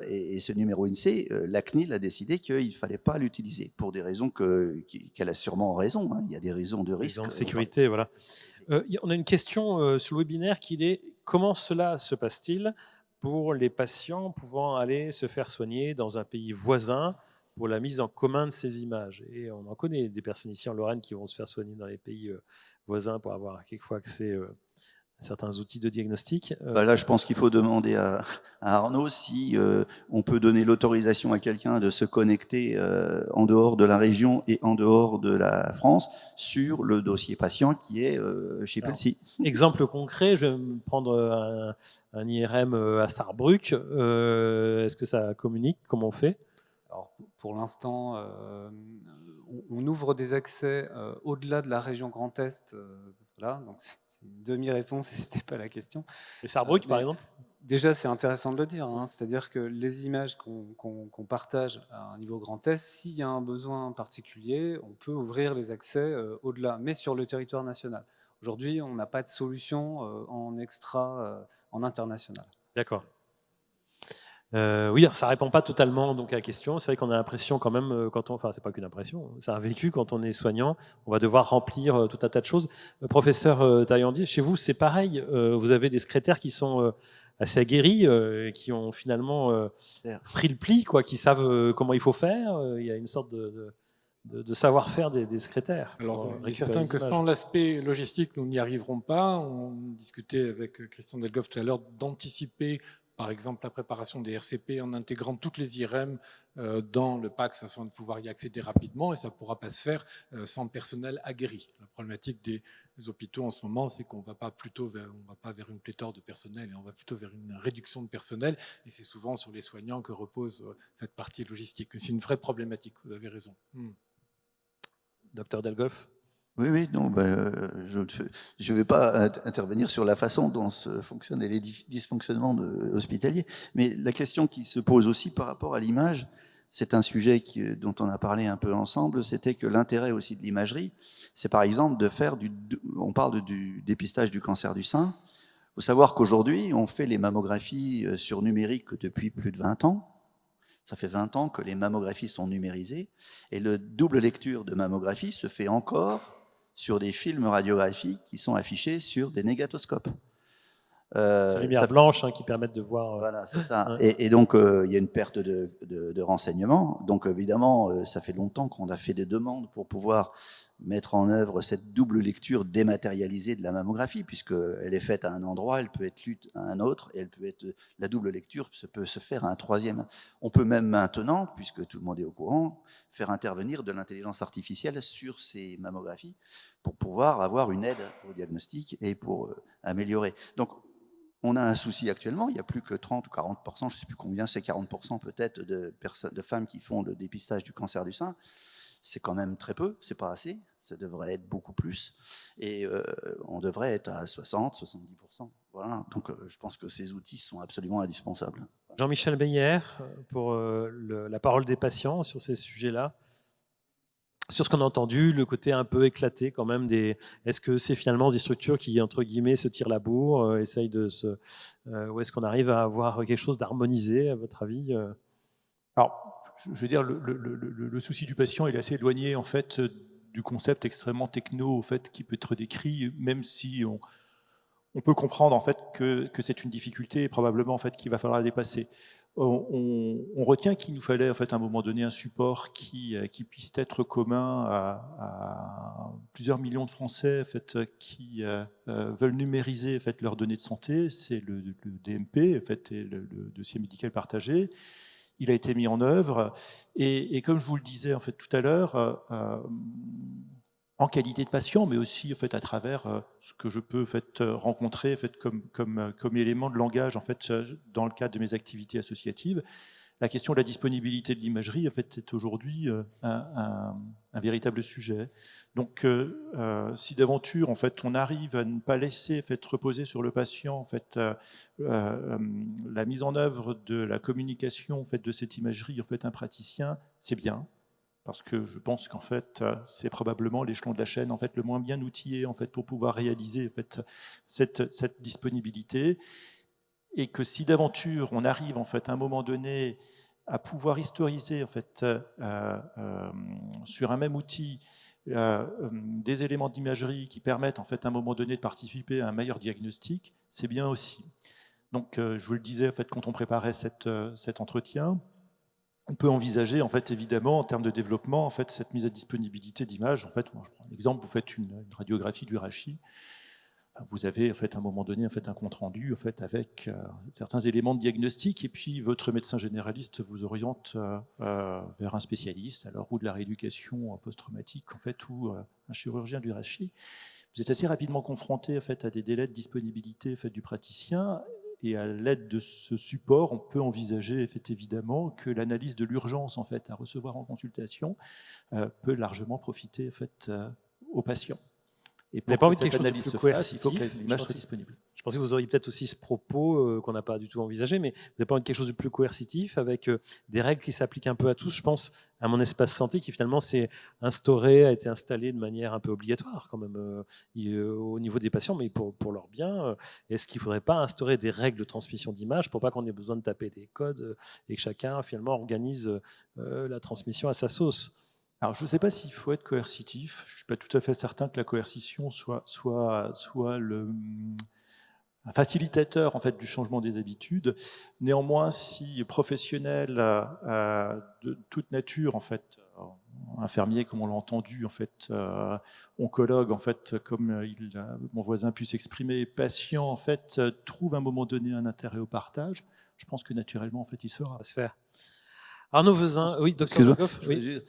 Et ce numéro INSEE, la CNIL a décidé qu'il ne fallait pas l'utiliser, pour des raisons qu'elle a sûrement raison. Il y a des raisons de risque. Raisons de sécurité, voilà. On a une question sur le webinaire qui est « Comment cela se passe-t-il pour les patients pouvant aller se faire soigner dans un pays voisin pour la mise en commun de ces images ?» Et on en connaît des personnes ici en Lorraine qui vont se faire soigner dans les pays voisins pour avoir quelquefois accès certains outils de diagnostic. Là, je pense qu'il faut demander à Arnaud si on peut donner l'autorisation à quelqu'un de se connecter en dehors de la région et en dehors de la France sur le dossier patient qui est chez Pulsi. Exemple concret, je vais me prendre un IRM à Sarrebruck. Est-ce que ça communique? Comment on fait? Alors, pour l'instant, on ouvre des accès au-delà de la région Grand Est. Voilà, donc c'est une demi-réponse et ce n'était pas la question. Et Sarrebruck, par exemple? Déjà, c'est intéressant de le dire, c'est-à-dire que les images qu'on partage à un niveau Grand Est, s'il y a un besoin particulier, on peut ouvrir les accès au-delà, mais sur le territoire national. Aujourd'hui, on n'a pas de solution en extra, en international. D'accord. Oui, ça ne répond pas totalement donc, à la question. C'est vrai qu'on a l'impression quand même, enfin, c'est pas qu'une impression, c'est un vécu quand on est soignant, on va devoir remplir tout un tas de choses. Professeur Taillandi, chez vous, c'est pareil. Vous avez des secrétaires qui sont assez aguerris, qui ont finalement pris le pli, quoi, qui savent comment il faut faire. Il y a une sorte de savoir-faire des secrétaires. Alors, il est certain que sans l'aspect logistique, nous n'y arriverons pas. On discutait avec Christian Delgoff tout à l'heure d'anticiper par exemple, la préparation des RCP en intégrant toutes les IRM dans le PACS afin de pouvoir y accéder rapidement, et ça ne pourra pas se faire sans personnel aguerri. La problématique des hôpitaux en ce moment, c'est qu'on ne va pas vers une pléthore de personnel, et on va plutôt vers une réduction de personnel, et c'est souvent sur les soignants que repose cette partie logistique. Mais c'est une vraie problématique, vous avez raison. Docteur Delgoff? Oui, non, je ne vais pas intervenir sur la façon dont fonctionnent les dysfonctionnements hospitaliers, mais la question qui se pose aussi par rapport à l'image, c'est un sujet dont on a parlé un peu ensemble, c'était que l'intérêt aussi de l'imagerie, c'est par exemple de faire on parle du dépistage du cancer du sein. Il faut savoir qu'aujourd'hui, on fait les mammographies sur numérique depuis plus de 20 ans. Ça fait 20 ans que les mammographies sont numérisées et le double lecture de mammographie se fait encore sur des films radiographiques qui sont affichés sur des négatoscopes. C'est les lumières blanches qui permettent de voir. Voilà, c'est ça. Et donc, il y a une perte de renseignements. Donc, évidemment, ça fait longtemps qu'on a fait des demandes pour pouvoir mettre en œuvre cette double lecture dématérialisée de la mammographie, puisqu'elle est faite à un endroit, elle peut être lue à un autre, et elle peut être, la double lecture peut se faire à un troisième. On peut même maintenant, puisque tout le monde est au courant, faire intervenir de l'intelligence artificielle sur ces mammographies pour pouvoir avoir une aide au diagnostic et pour améliorer. Donc, on a un souci actuellement, il n'y a plus que 30 ou 40%, je ne sais plus combien, c'est 40% peut-être de femmes qui font le dépistage du cancer du sein. C'est quand même très peu, c'est pas assez, ça devrait être beaucoup plus. Et on devrait être à 60, 70%. Voilà. Donc je pense que ces outils sont absolument indispensables. Jean-Michel Beyer, pour la parole des patients sur ces sujets-là. Sur ce qu'on a entendu, le côté un peu éclaté quand même est-ce que c'est finalement des structures qui, entre guillemets, se tirent la bourre, essayent de ou est-ce qu'on arrive à avoir quelque chose d'harmonisé, à votre avis? Alors, je veux dire, le souci du patient, il est assez éloigné, en fait, du concept extrêmement techno, en fait, qui peut être décrit, même si on peut comprendre, en fait, que c'est une difficulté, probablement, en fait, qu'il va falloir dépasser. On retient qu'il nous fallait en fait, à un moment donné un support qui puisse être commun à plusieurs millions de Français en fait, qui veulent numériser en fait, leurs données de santé. C'est le DMP en fait, et le dossier médical partagé. Il a été mis en œuvre et comme je vous le disais en fait, tout à l'heure, en qualité de patient, mais aussi en fait, à travers ce que je peux en fait, rencontrer en fait, comme élément de langage en fait, dans le cadre de mes activités associatives. La question de la disponibilité de l'imagerie en fait, est aujourd'hui un véritable sujet. Donc, si d'aventure en fait, on arrive à ne pas laisser en fait, reposer sur le patient en fait, la mise en œuvre de la communication en fait, de cette imagerie, en fait, un praticien, c'est bien. Parce que je pense qu'en fait, c'est probablement l'échelon de la chaîne en fait, le moins bien outillé en fait, pour pouvoir réaliser en fait, cette disponibilité. Et que si d'aventure, on arrive en fait, à un moment donné à pouvoir historiser en fait, sur un même outil des éléments d'imagerie qui permettent en fait, à un moment donné de participer à un meilleur diagnostic, c'est bien aussi. Donc, je vous le disais en fait, quand on préparait cet entretien, on peut envisager, en fait, évidemment, en termes de développement, en fait, cette mise à disponibilité d'images. En fait, moi, je prends un exemple, vous faites une radiographie du rachis, vous avez, en fait, à un moment donné, en fait, un compte-rendu, en fait, avec certains éléments de diagnostic, et puis votre médecin généraliste vous oriente vers un spécialiste, alors, ou de la rééducation post-traumatique, en fait, ou un chirurgien du rachis. Vous êtes assez rapidement confronté, en fait, à des délais de disponibilité, en fait, du praticien. Et à l'aide de ce support, on peut envisager évidemment que l'analyse de l'urgence en fait, à recevoir en consultation peut largement profiter en fait, aux patients. Et pour que cette analyse se fasse, il faut que l'image soit disponible. Je pensais que vous auriez peut-être aussi ce propos qu'on n'a pas du tout envisagé, mais vous n'avez pas envie de quelque chose de plus coercitif, avec des règles qui s'appliquent un peu à tous. Je pense à mon espace santé qui finalement s'est instauré, a été installé de manière un peu obligatoire quand même au niveau des patients, mais pour leur bien. Est-ce qu'il ne faudrait pas instaurer des règles de transmission d'images pour pas qu'on ait besoin de taper des codes et que chacun finalement organise la transmission à sa sauce? Alors, je ne sais pas s'il faut être coercitif. Je ne suis pas tout à fait certain que la coercition soit un facilitateur en fait, du changement des habitudes. Néanmoins, si professionnel de toute nature, en fait, infirmier comme on l'a entendu, en fait, oncologue, en fait, comme mon voisin a pu s'exprimer, patient, en fait, trouve à un moment donné un intérêt au partage, je pense que naturellement, en fait, il se fera. Ça va se faire. Arnaud Vezin, oui, docteur Marcof, oui.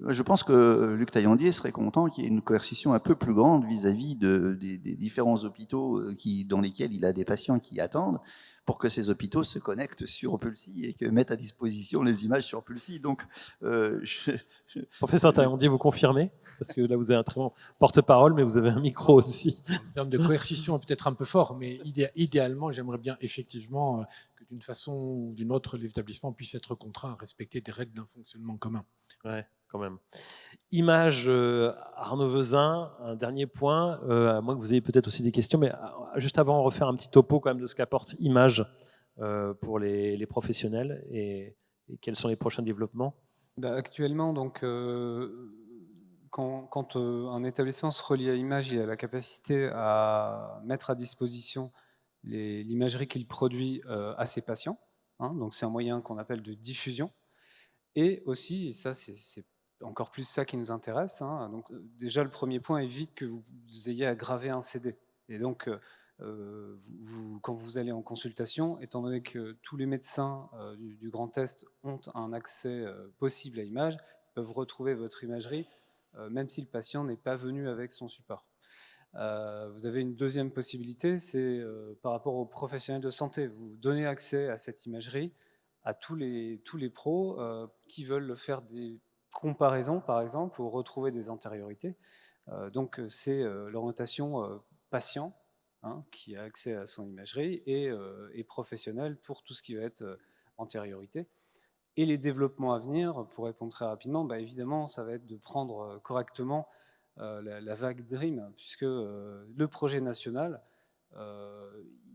Je pense que Luc Taillandier serait content qu'il y ait une coercition un peu plus grande vis-à-vis des différents hôpitaux dans lesquels il a des patients qui attendent, pour que ces hôpitaux se connectent sur Pulsy et que mettent à disposition les images sur Pulsy. Donc, Professeur Taillandier, vous confirmez? Parce que là, vous avez un très bon porte-parole, mais vous avez un micro aussi. En termes de coercition, peut-être un peu fort, mais idéalement, j'aimerais bien effectivement que d'une façon ou d'une autre, les établissements puissent être contraints à respecter des règles d'un fonctionnement commun. Ouais, quand même. Image, Arnaud Vezin, un dernier point, à moins que vous ayez peut-être aussi des questions, mais juste avant, on refaire un petit topo quand même de ce qu'apporte Image pour les professionnels et et quels sont les prochains développements? Actuellement, donc, quand un établissement se relie à Image, il a la capacité à mettre à disposition l'imagerie qu'il produit à ses patients. Hein, donc c'est un moyen qu'on appelle de diffusion. Et aussi, et ça c'est encore plus ça qui nous intéresse, hein, donc, déjà le premier point évite que vous ayez à graver un CD. Et donc quand vous allez en consultation, étant donné que tous les médecins du Grand Est ont un accès possible à Image, ils peuvent retrouver votre imagerie même si le patient n'est pas venu avec son support. Vous avez une deuxième possibilité, c'est par rapport aux professionnels de santé. Vous donnez accès à cette imagerie à tous les pros qui veulent faire des comparaisons, par exemple, ou retrouver des antériorités. Donc c'est l'orientation patient, hein, qui a accès à son imagerie, et professionnel pour tout ce qui va être antériorité. Et les développements à venir, pour répondre très rapidement, évidemment, ça va être de prendre correctement la vague DREAM, puisque le projet national,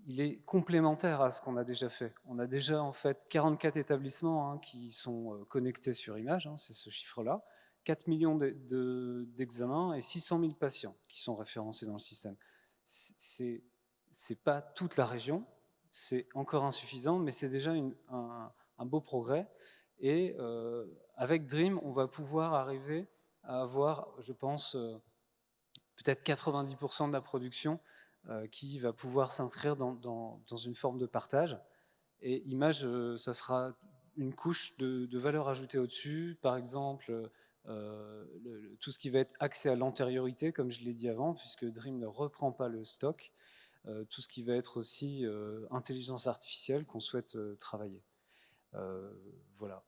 il est complémentaire à ce qu'on a déjà fait. On a déjà en fait 44 établissements, hein, qui sont connectés sur Image, hein, c'est ce chiffre-là, 4 millions d'examens et 600 000 patients qui sont référencés dans le système. C'est pas toute la région, c'est encore insuffisant, mais c'est déjà un beau progrès. Et avec DREAM, on va pouvoir arriver à avoir, je pense, peut-être 90% de la production qui va pouvoir s'inscrire dans une forme de partage. Et Image, ça sera une couche de valeur ajoutée au-dessus. Par exemple, tout ce qui va être accès à l'antériorité, comme je l'ai dit avant, puisque DREAM ne reprend pas le stock. Tout ce qui va être aussi intelligence artificielle qu'on souhaite travailler. Voilà.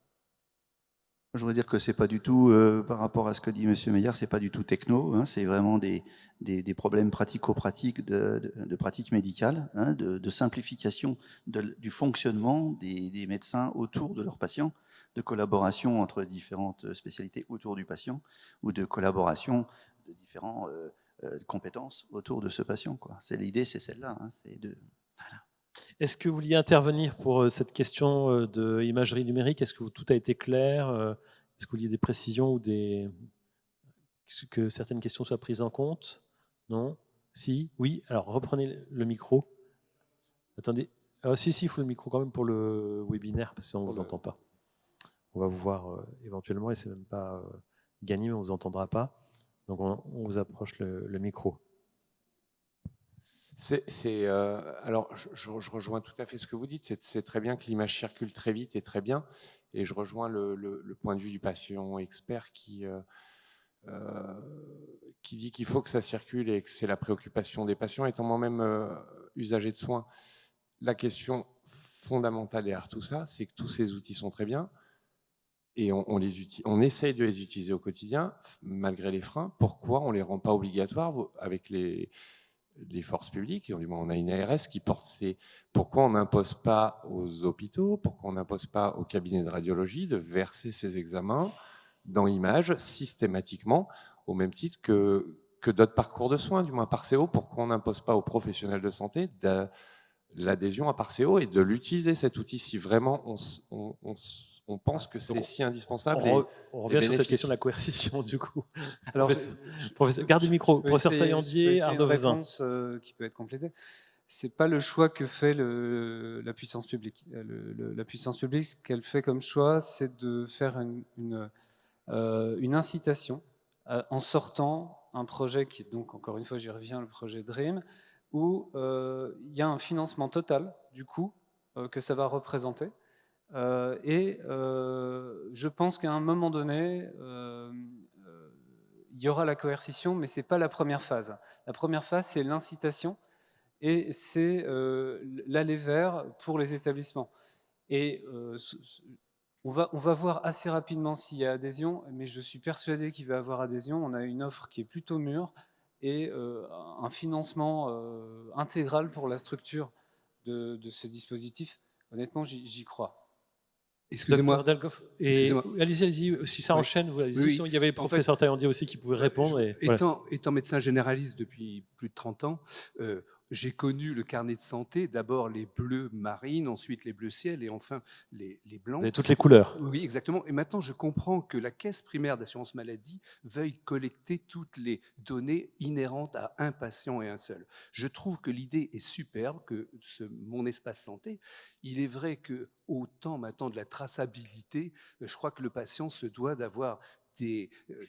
Je voudrais dire que c'est pas du tout, par rapport à ce que dit M. Meillard, c'est pas du tout techno, hein, c'est vraiment des problèmes pratico-pratiques de pratique médicale, hein, de simplification du fonctionnement des médecins autour de leurs patients, de collaboration entre différentes spécialités autour du patient, ou de collaboration de différentes compétences autour de ce patient, quoi. L'idée, c'est celle-là, hein, c'est de... Voilà. Est-ce que vous vouliez intervenir pour cette question de imagerie numérique? Est-ce que tout a été clair? Est-ce que vous vouliez des précisions ou que certaines questions soient prises en compte? Non? Si? Oui? Alors reprenez le micro. Attendez. Si, il faut le micro quand même pour le webinaire, parce qu'on ne vous entend pas. On va vous voir éventuellement, et c'est même pas gagné, mais on ne vous entendra pas. Donc on vous approche le micro. Alors, je rejoins tout à fait ce que vous dites. C'est très bien que l'image circule très vite et très bien. Et je rejoins le point de vue du patient expert qui dit qu'il faut que ça circule et que c'est la préoccupation des patients. Étant moi-même usager de soins, la question fondamentale derrière tout ça, c'est que tous ces outils sont très bien et on essaye de les utiliser au quotidien malgré les freins. Pourquoi on ne les rend pas obligatoires avec les forces publiques? On a une ARS qui porte pourquoi on n'impose pas aux hôpitaux, pourquoi on n'impose pas aux cabinets de radiologie de verser ces examens dans Image systématiquement, au même titre que d'autres parcours de soins, du moins Parceo? Pourquoi on n'impose pas aux professionnels de santé l'adhésion à Parceo et de l'utiliser, cet outil, si vraiment on pense que c'est si indispensable? On revient sur cette question de la coercition, du coup. Alors, professeur, gardez le micro. Professeur Taillandier, Arnaud Vezin. Une réponse qui peut être complétée. C'est pas le choix que fait la puissance publique. La puissance publique, ce qu'elle fait comme choix, c'est de faire une incitation en sortant un projet qui est donc, encore une fois, j'y reviens, le projet DREAM, où il y a un financement total du coût que ça va représenter. Je pense qu'à un moment donné, il y aura la coercition, mais ce n'est pas la première phase. La première phase, c'est l'incitation et c'est l'aller vers pour les établissements. Et on va voir assez rapidement s'il y a adhésion, mais je suis persuadé qu'il va y avoir adhésion. On a une offre qui est plutôt mûre et un financement intégral pour la structure de ce dispositif. Honnêtement, j'y crois. Excusez-moi. Allez-y, si ça enchaîne, oui. Il y avait le professeur Taillandier aussi qui pouvait répondre. Étant médecin généraliste depuis plus de 30 ans, j'ai connu le carnet de santé, d'abord les bleus marines, ensuite les bleus ciel et enfin les blancs. Vous avez toutes les couleurs. Oui, exactement. Et maintenant, je comprends que la caisse primaire d'assurance maladie veuille collecter toutes les données inhérentes à un patient et un seul. Je trouve que l'idée est superbe, que mon espace santé, il est vrai que au temps maintenant de la traçabilité, je crois que le patient se doit d'avoir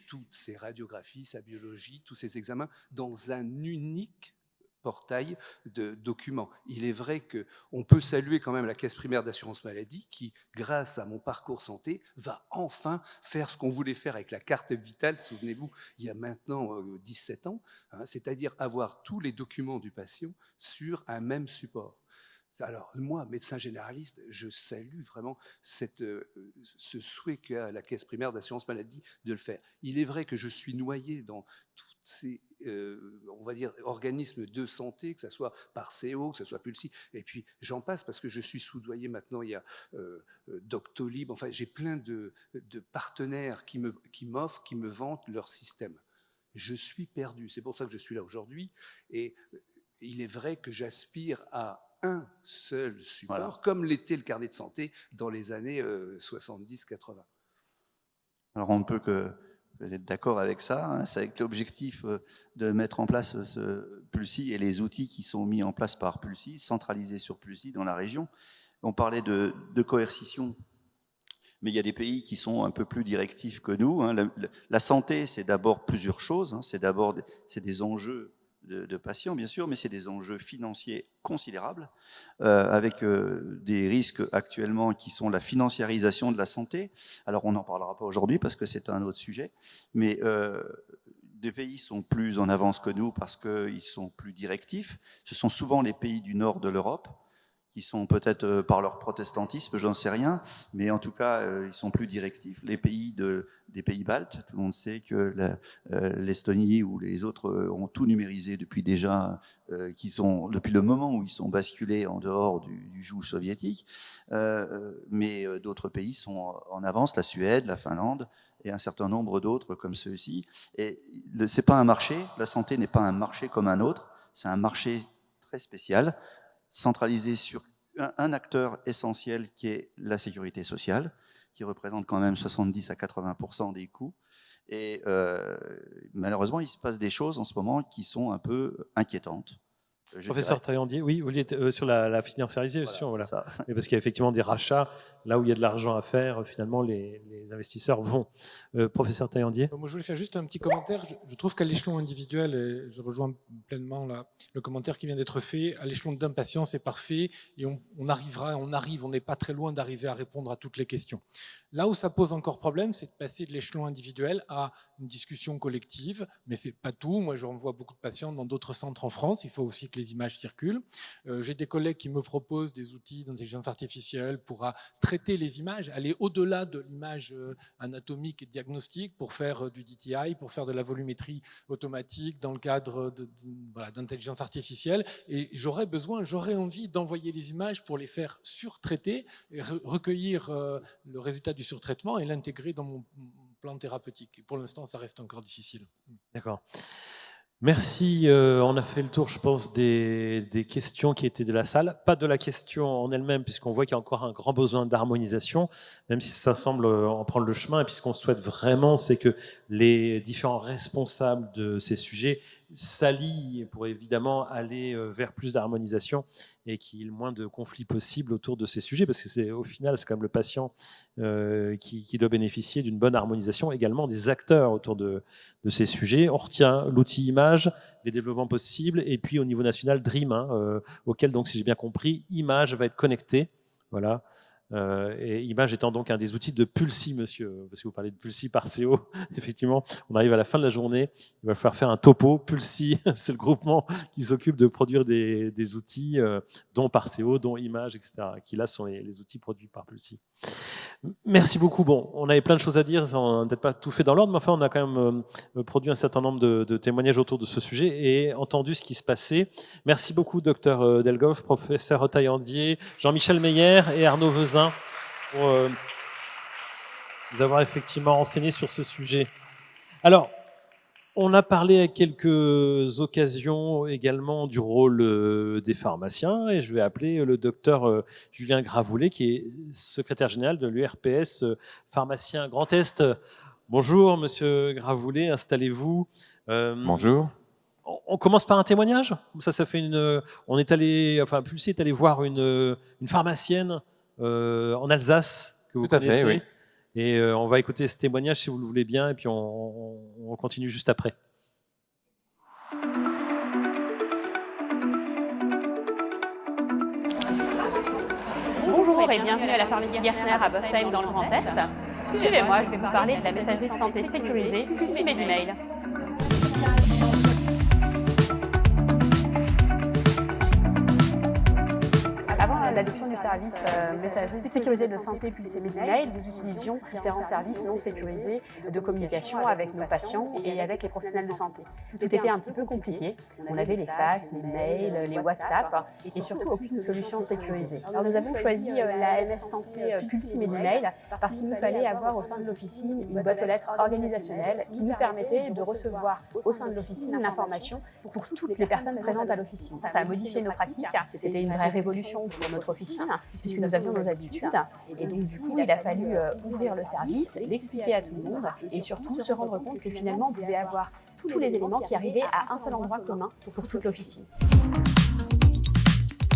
toutes ses radiographies, sa biologie, tous ses examens dans un unique portail de documents. Il est vrai qu'on peut saluer quand même la caisse primaire d'assurance maladie qui, grâce à mon parcours santé, va enfin faire ce qu'on voulait faire avec la carte vitale, souvenez-vous, il y a maintenant 17 ans, hein, c'est-à-dire avoir tous les documents du patient sur un même support. Alors moi, médecin généraliste, je salue vraiment ce souhait qu'a la caisse primaire d'assurance maladie de le faire. Il est vrai que je suis noyé dans tous ces on va dire, organismes de santé, que ce soit Parceo, que ce soit Pulsi, et puis j'en passe parce que je suis soudoyé maintenant, il y a Doctolib, enfin j'ai plein de partenaires qui m'offrent, qui me vantent leur système. Je suis perdu, c'est pour ça que je suis là aujourd'hui, et il est vrai que j'aspire à un seul support, voilà, comme l'était le carnet de santé dans les années 70-80. Alors on ne peut que être d'accord avec ça, hein, c'est avec l'objectif de mettre en place ce Pulsi et les outils qui sont mis en place par Pulsi, centralisés sur Pulsi dans la région. On parlait de coercition, mais il y a des pays qui sont un peu plus directifs que nous. Hein. La santé, c'est d'abord plusieurs choses, hein. C'est des enjeux de patients, bien sûr, mais c'est des enjeux financiers considérables, avec des risques actuellement qui sont la financiarisation de la santé. Alors, on n'en parlera pas aujourd'hui parce que c'est un autre sujet, mais des pays sont plus en avance que nous parce qu'ils sont plus directifs. Ce sont souvent les pays du nord de l'Europe, qui sont peut-être par leur protestantisme, j'en sais rien, mais en tout cas, ils sont plus directifs. Les pays des pays baltes, tout le monde sait que l'Estonie ou les autres ont tout numérisé depuis déjà, depuis le moment où ils sont basculés en dehors du joug soviétique, mais d'autres pays sont en avance, la Suède, la Finlande, et un certain nombre d'autres comme ceux-ci. Et c'est pas un marché, la santé n'est pas un marché comme un autre, c'est un marché très spécial, centralisé sur un acteur essentiel qui est la sécurité sociale, qui représente quand même 70 à 80% des coûts. Et malheureusement, il se passe des choses en ce moment qui sont un peu inquiétantes. Professeur Taillandier, oui, vous vouliez sur la financiarisation, voilà. Mais parce qu'il y a effectivement des rachats, là où il y a de l'argent à faire, finalement, les investisseurs vont. Professeur Taillandier. Moi, je voulais faire juste un petit commentaire. Je trouve qu'à l'échelon individuel, et je rejoins pleinement le commentaire qui vient d'être fait, à l'échelon d'un patient, c'est parfait, et on n'est pas très loin d'arriver à répondre à toutes les questions. Là où ça pose encore problème, c'est de passer de l'échelon individuel à une discussion collective, mais c'est pas tout. Moi, je renvoie beaucoup de patients dans d'autres centres en France. Il faut aussi que les images circulent. J'ai des collègues qui me proposent des outils d'intelligence artificielle pour traiter les images, aller au-delà de l'image anatomique et diagnostique pour faire du DTI, pour faire de la volumétrie automatique dans le cadre d'intelligence artificielle. Et j'aurais envie d'envoyer les images pour les faire surtraiter et recueillir le résultat du surtraitement et l'intégrer dans mon plan thérapeutique. Et pour l'instant, ça reste encore difficile. D'accord. Merci. On a fait le tour, je pense, des questions qui étaient de la salle. Pas de la question en elle-même, puisqu'on voit qu'il y a encore un grand besoin d'harmonisation, même si ça semble en prendre le chemin. Et puis ce qu'on souhaite vraiment, c'est que les différents responsables de ces sujets s'allient pour évidemment aller vers plus d'harmonisation et qu'il y ait le moins de conflits possibles autour de ces sujets, parce que au final, c'est quand même le patient qui doit bénéficier d'une bonne harmonisation, également des acteurs autour de ces sujets. On retient l'outil image, les développements possibles, et puis au niveau national, DREAM, auquel, donc, si j'ai bien compris, image va être connecté. Voilà. Et image étant donc un des outils de Pulsi, monsieur, parce que vous parlez de Pulsi Parceo. Effectivement, on arrive à la fin de la journée, il va falloir faire un topo. Pulsi, c'est le groupement qui s'occupe de produire des outils, dont Parceo, dont image, etc., qui là sont les outils produits par Pulsi. Merci beaucoup. Bon, on avait plein de choses à dire, on n'a peut-être pas tout fait dans l'ordre, mais enfin, on a quand même produit un certain nombre de témoignages autour de ce sujet et entendu ce qui se passait. Merci beaucoup, docteur Delgoff, professeur Taillandier, Jean-Michel Meyer et Arnaud Vezin pour nous avoir effectivement renseigné sur ce sujet. Alors, On a parlé à quelques occasions également du rôle des pharmaciens et je vais appeler le docteur Julien Gravoulet qui est secrétaire général de l'URPS pharmacien Grand Est. Bonjour Monsieur Gravoulet, installez-vous. Bonjour. On commence par un témoignage. Ça fait on est allé, enfin Pulsy est allé voir une pharmacienne en Alsace que vous Tout à connaissez. fait, oui. Et on va écouter ce témoignage si vous le voulez bien, et puis on continue juste après. Bonjour et bienvenue à la pharmacie Gartner à Bosheim dans le Grand Est. Suivez-moi, je vais vous parler de la messagerie de santé sécurisée Pulsy Medimail. Avant l'adoption du service messagerie sécurisée de santé Pulsy Medimail, nous utilisions différents services non sécurisés de communication avec nos patients et avec les professionnels de santé. Tout était un petit peu compliqué. On avait les fax, les mails, les WhatsApp et surtout aucune solution sécurisée. Alors nous avons choisi la MS Santé Pulsy Medimail parce qu'il nous fallait avoir au sein de l'officine une boîte aux lettres organisationnelle qui nous permettait de recevoir au sein de l'officine l'information pour toutes les personnes présentes à l'officine. Ça a modifié nos pratiques. C'était une vraie révolution pour notre officine, puisque nous avions nos habitudes. Et donc, du coup, il a fallu ouvrir le service, l'expliquer à tout le monde et surtout se rendre compte que finalement, on pouvait avoir tous les éléments qui arrivaient à un seul endroit commun pour toute l'officine.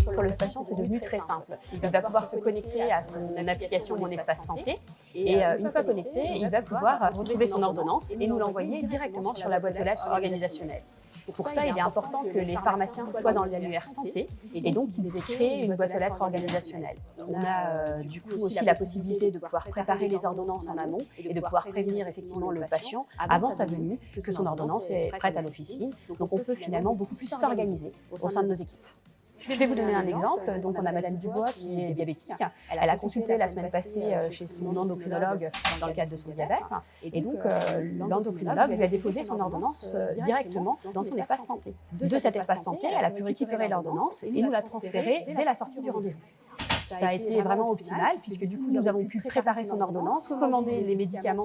Pour le patient, c'est devenu très simple. Il va pouvoir se connecter à son application Mon Espace Santé et une fois connecté, il va pouvoir retrouver son ordonnance et nous l'envoyer directement sur la boîte aux lettres organisationnelle. Pour ça, il est important que les pharmaciens soient dans l'annuaire santé et donc qu'ils aient créé une boîte aux lettres organisationnelle. On a du coup aussi la possibilité de pouvoir préparer les ordonnances en amont et de pouvoir prévenir effectivement le patient avant sa venue que son ordonnance est prête à l'officine. Donc on peut finalement beaucoup plus s'organiser au sein de nos équipes. Je vais vous donner un exemple. Donc, on a Madame Dubois qui est diabétique. Elle a consulté la semaine passée chez son endocrinologue dans le cadre de son diabète. Et donc, l'endocrinologue lui a déposé son ordonnance directement dans son espace santé. De cet espace santé, elle a pu récupérer l'ordonnance et nous la transférer dès la sortie du rendez-vous. Ça a été vraiment optimal puisque du coup, nous avons pu préparer son ordonnance, commander les médicaments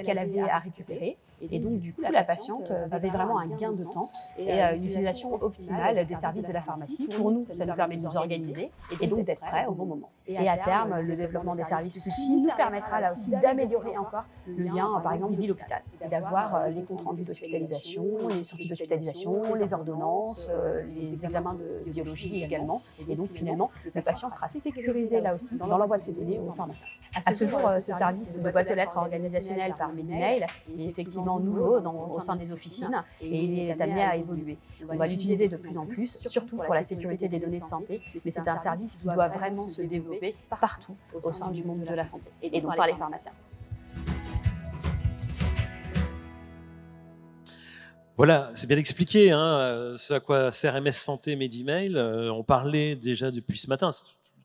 qu'elle avait à récupérer. Et donc, du coup, la patiente avait vraiment un gain de temps et une utilisation optimale des services de la pharmacie. Pour nous, ça nous permet de nous organiser et donc d'être prêts au bon moment. Et à terme, le développement des services Pulsy nous permettra là aussi d'améliorer encore le lien, par exemple, ville-hôpital, d'avoir les comptes rendus d'hospitalisation, les sorties d'hospitalisation, les ordonnances, les examens de biologie également. Et donc, finalement, le patient sera sécurisé là aussi dans l'envoi de ses données au pharmacien. À ce jour, ce service de boîte aux lettres organisationnelle par Medimail est effectivement nouveau au sein des officines et il est amené à évoluer. On va l'utiliser de plus en plus, surtout pour la sécurité des données de santé, mais c'est un service qui doit vraiment se développer partout au sein du monde de la santé et donc par les pharmaciens. Voilà, c'est bien expliqué ce à quoi sert MS Santé Medimail. On parlait déjà depuis ce matin, c'est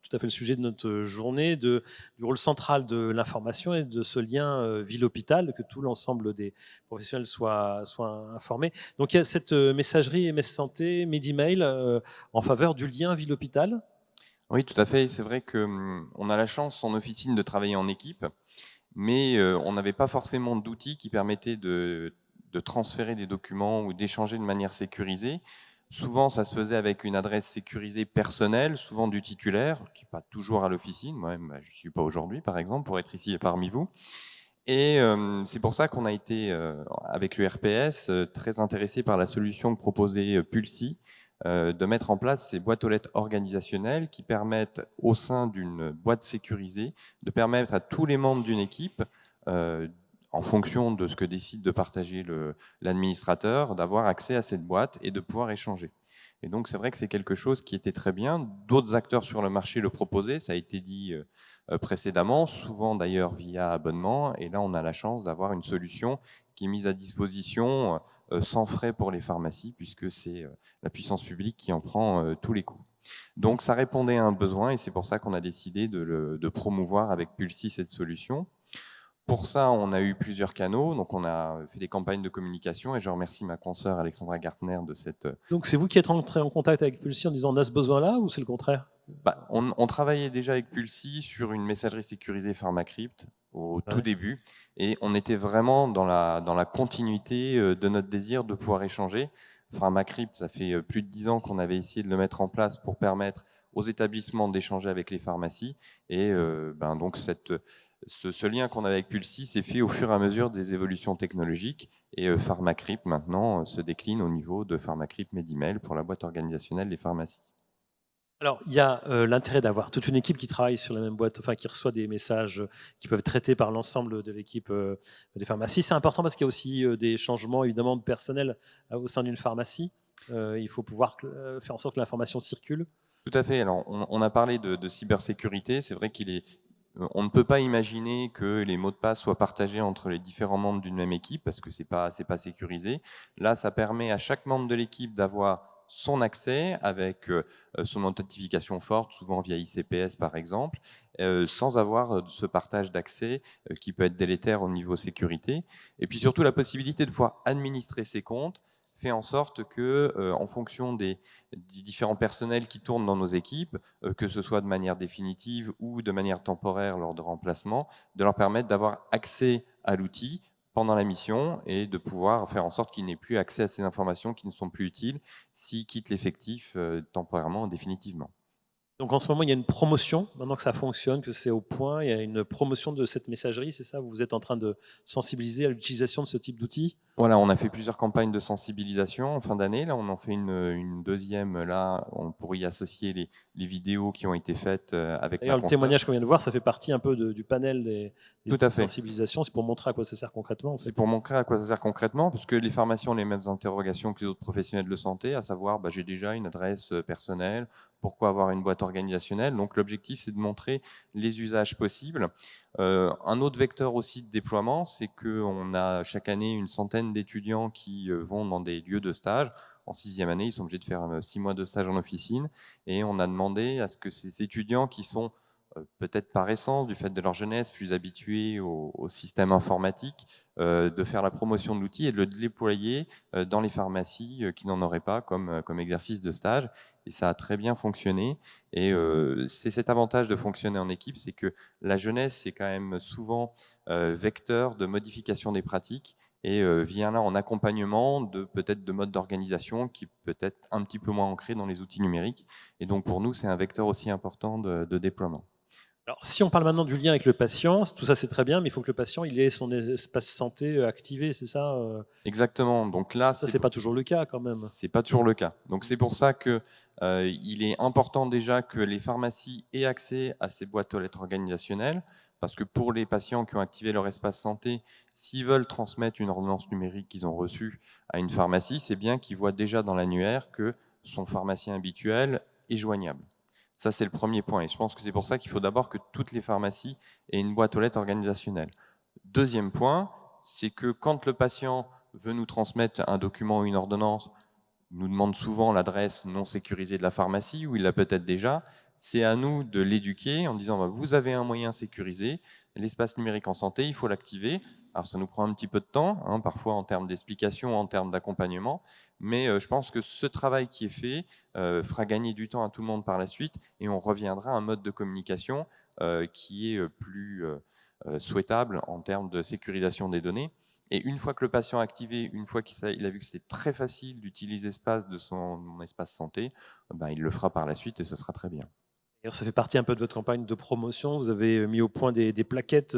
tout à fait le sujet de notre journée, du rôle central de l'information et de ce lien ville-hôpital, que tout l'ensemble des professionnels soient informés. Donc il y a cette messagerie MS Santé Medimail en faveur du lien ville-hôpital. Oui, tout à fait. C'est vrai qu'on a la chance en officine de travailler en équipe, mais on n'avait pas forcément d'outils qui permettaient de transférer des documents ou d'échanger de manière sécurisée. Souvent, ça se faisait avec une adresse sécurisée personnelle, souvent du titulaire, qui n'est pas toujours à l'officine. Moi-même, je ne suis pas aujourd'hui, par exemple, pour être ici parmi vous. Et c'est pour ça qu'on a été, avec l'URPS, très intéressé par la solution que proposait Pulsy, de mettre en place ces boîtes aux lettres organisationnelles qui permettent, au sein d'une boîte sécurisée, de permettre à tous les membres d'une équipe, en fonction de ce que décide de partager l'administrateur, d'avoir accès à cette boîte et de pouvoir échanger. Et donc, c'est vrai que c'est quelque chose qui était très bien. D'autres acteurs sur le marché le proposaient, ça a été dit précédemment, souvent d'ailleurs via abonnement. Et là, on a la chance d'avoir une solution qui est mise à disposition sans frais pour les pharmacies, puisque c'est la puissance publique qui en prend tous les coûts. Donc, ça répondait à un besoin et c'est pour ça qu'on a décidé de promouvoir avec Pulsy cette solution. Pour ça, on a eu plusieurs canaux, donc on a fait des campagnes de communication et je remercie ma consoeur Alexandra Gartner de cette... Donc c'est vous qui êtes entré en contact avec Pulsy en disant on a ce besoin-là ou c'est le contraire ? On travaillait déjà avec Pulsy sur une messagerie sécurisée PharmaCrypt au tout début, et on était vraiment dans la continuité de notre désir de pouvoir échanger. PharmaCrypt, ça fait plus de 10 ans qu'on avait essayé de le mettre en place pour permettre aux établissements d'échanger avec les pharmacies, et donc ce lien qu'on avait avec Pulsy s'est fait au fur et à mesure des évolutions technologiques, et PharmaCrypt maintenant se décline au niveau de PharmaCrypt Medimail pour la boîte organisationnelle des pharmacies. Alors, il y a l'intérêt d'avoir toute une équipe qui travaille sur la même boîte, enfin qui reçoit des messages qui peuvent être traités par l'ensemble de l'équipe des pharmacies. C'est important parce qu'il y a aussi des changements évidemment de personnel au sein d'une pharmacie. Il faut pouvoir faire en sorte que l'information circule. Tout à fait. Alors, on a parlé de cybersécurité. C'est vrai on ne peut pas imaginer que les mots de passe soient partagés entre les différents membres d'une même équipe parce que c'est pas sécurisé. Là, ça permet à chaque membre de l'équipe d'avoir son accès avec son authentification forte, souvent via ICPS par exemple, sans avoir ce partage d'accès qui peut être délétère au niveau sécurité. Et puis surtout la possibilité de pouvoir administrer ses comptes fait en sorte que, en fonction des différents personnels qui tournent dans nos équipes, que ce soit de manière définitive ou de manière temporaire lors de remplacement, de leur permettre d'avoir accès à l'outil pendant la mission et de pouvoir faire en sorte qu'ils n'aient plus accès à ces informations qui ne sont plus utiles s'ils quittent l'effectif temporairement ou définitivement. Donc en ce moment, il y a une promotion, maintenant que ça fonctionne, que c'est au point, il y a une promotion de cette messagerie, c'est ça? Vous êtes en train de sensibiliser à l'utilisation de ce type d'outils? Voilà, on a fait plusieurs campagnes de sensibilisation en fin d'année. Là, on en fait une deuxième. Là, on pourrait y associer les vidéos qui ont été faites avec D'ailleurs, le témoignage qu'on vient de voir, ça fait partie un peu du panel des Tout à fait. sensibilisations. C'est pour montrer à quoi ça sert concrètement. En fait. C'est pour montrer à quoi ça sert concrètement, parce que les pharmaciens ont les mêmes interrogations que les autres professionnels de santé, à savoir, j'ai déjà une adresse personnelle, pourquoi avoir une boîte organisationnelle? Donc l'objectif, c'est de montrer les usages possibles. Un autre vecteur aussi de déploiement, c'est qu'on a chaque année une centaine d'étudiants qui vont dans des lieux de stage. En 6e année, ils sont obligés de faire 6 mois de stage en officine. Et on a demandé à ce que ces étudiants qui sont peut-être par essence, du fait de leur jeunesse, plus habitués au système informatique, de faire la promotion de l'outil et de le déployer dans les pharmacies qui n'en auraient pas comme exercice de stage. Et ça a très bien fonctionné. Et c'est cet avantage de fonctionner en équipe, c'est que la jeunesse est quand même souvent vecteur de modification des pratiques et vient là en accompagnement peut-être de mode d'organisation qui peut être un petit peu moins ancré dans les outils numériques. Et donc pour nous, c'est un vecteur aussi important de déploiement. Alors, si on parle maintenant du lien avec le patient, tout ça c'est très bien, mais il faut que le patient il ait son espace santé activé, c'est ça? Exactement. Donc là, ça c'est pas toujours le cas quand même. C'est pas toujours le cas. Donc c'est pour ça que il est important déjà que les pharmacies aient accès à ces boîtes aux lettres organisationnelles, parce que pour les patients qui ont activé leur espace santé, s'ils veulent transmettre une ordonnance numérique qu'ils ont reçue à une pharmacie, c'est bien qu'ils voient déjà dans l'annuaire que son pharmacien habituel est joignable. Ça, c'est le premier point. Et je pense que c'est pour ça qu'il faut d'abord que toutes les pharmacies aient une boîte aux lettres organisationnelle. Deuxième point, c'est que quand le patient veut nous transmettre un document ou une ordonnance, nous demande souvent l'adresse non sécurisée de la pharmacie, où il l'a peut-être déjà. C'est à nous de l'éduquer en disant vous avez un moyen sécurisé, l'espace numérique en santé, il faut l'activer. Alors ça nous prend un petit peu de temps, parfois en termes d'explication, en termes d'accompagnement, mais je pense que ce travail qui est fait fera gagner du temps à tout le monde par la suite et on reviendra à un mode de communication qui est plus souhaitable en termes de sécurisation des données. Et une fois que le patient a activé, une fois qu'il a vu que c'était très facile d'utiliser l'espace de son espace santé, il le fera par la suite et ce sera très bien. Ça fait partie un peu de votre campagne de promotion. Vous avez mis au point des plaquettes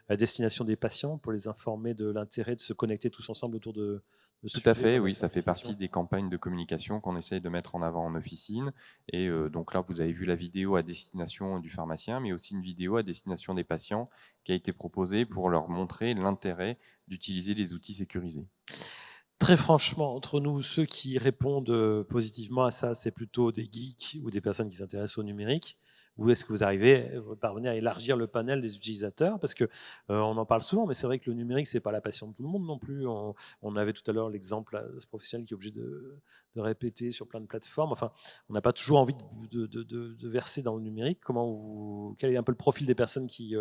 à destination des patients pour les informer de l'intérêt de se connecter tous ensemble autour de ce Tout à fait, oui, ça fait partie des campagnes de communication qu'on essaye de mettre en avant en officine. Et donc là, vous avez vu la vidéo à destination du pharmacien, mais aussi une vidéo à destination des patients qui a été proposée pour leur montrer l'intérêt d'utiliser les outils sécurisés. Très franchement, entre nous, ceux qui répondent positivement à ça, c'est plutôt des geeks ou des personnes qui s'intéressent au numérique? Ou est-ce que vous parvenez à élargir le panel des utilisateurs? Parce que on en parle souvent, mais c'est vrai que le numérique, c'est pas la passion de tout le monde non plus. On avait tout à l'heure l'exemple de ce professionnel qui est obligé de répéter sur plein de plateformes. Enfin, on n'a pas toujours envie de verser dans le numérique. Quel est un peu le profil des personnes qui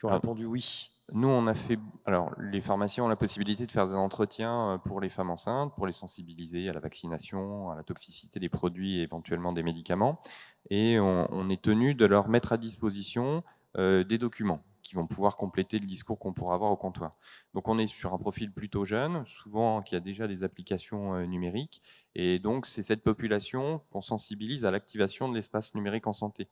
ont répondu oui? Nous, on a fait. Alors, les pharmaciens ont la possibilité de faire des entretiens pour les femmes enceintes, pour les sensibiliser à la vaccination, à la toxicité des produits et éventuellement des médicaments. Et on est tenu de leur mettre à disposition des documents qui vont pouvoir compléter le discours qu'on pourra avoir au comptoir. Donc on est sur un profil plutôt jeune, souvent qui a déjà des applications numériques, et donc c'est cette population qu'on sensibilise à l'activation de l'espace numérique en santé.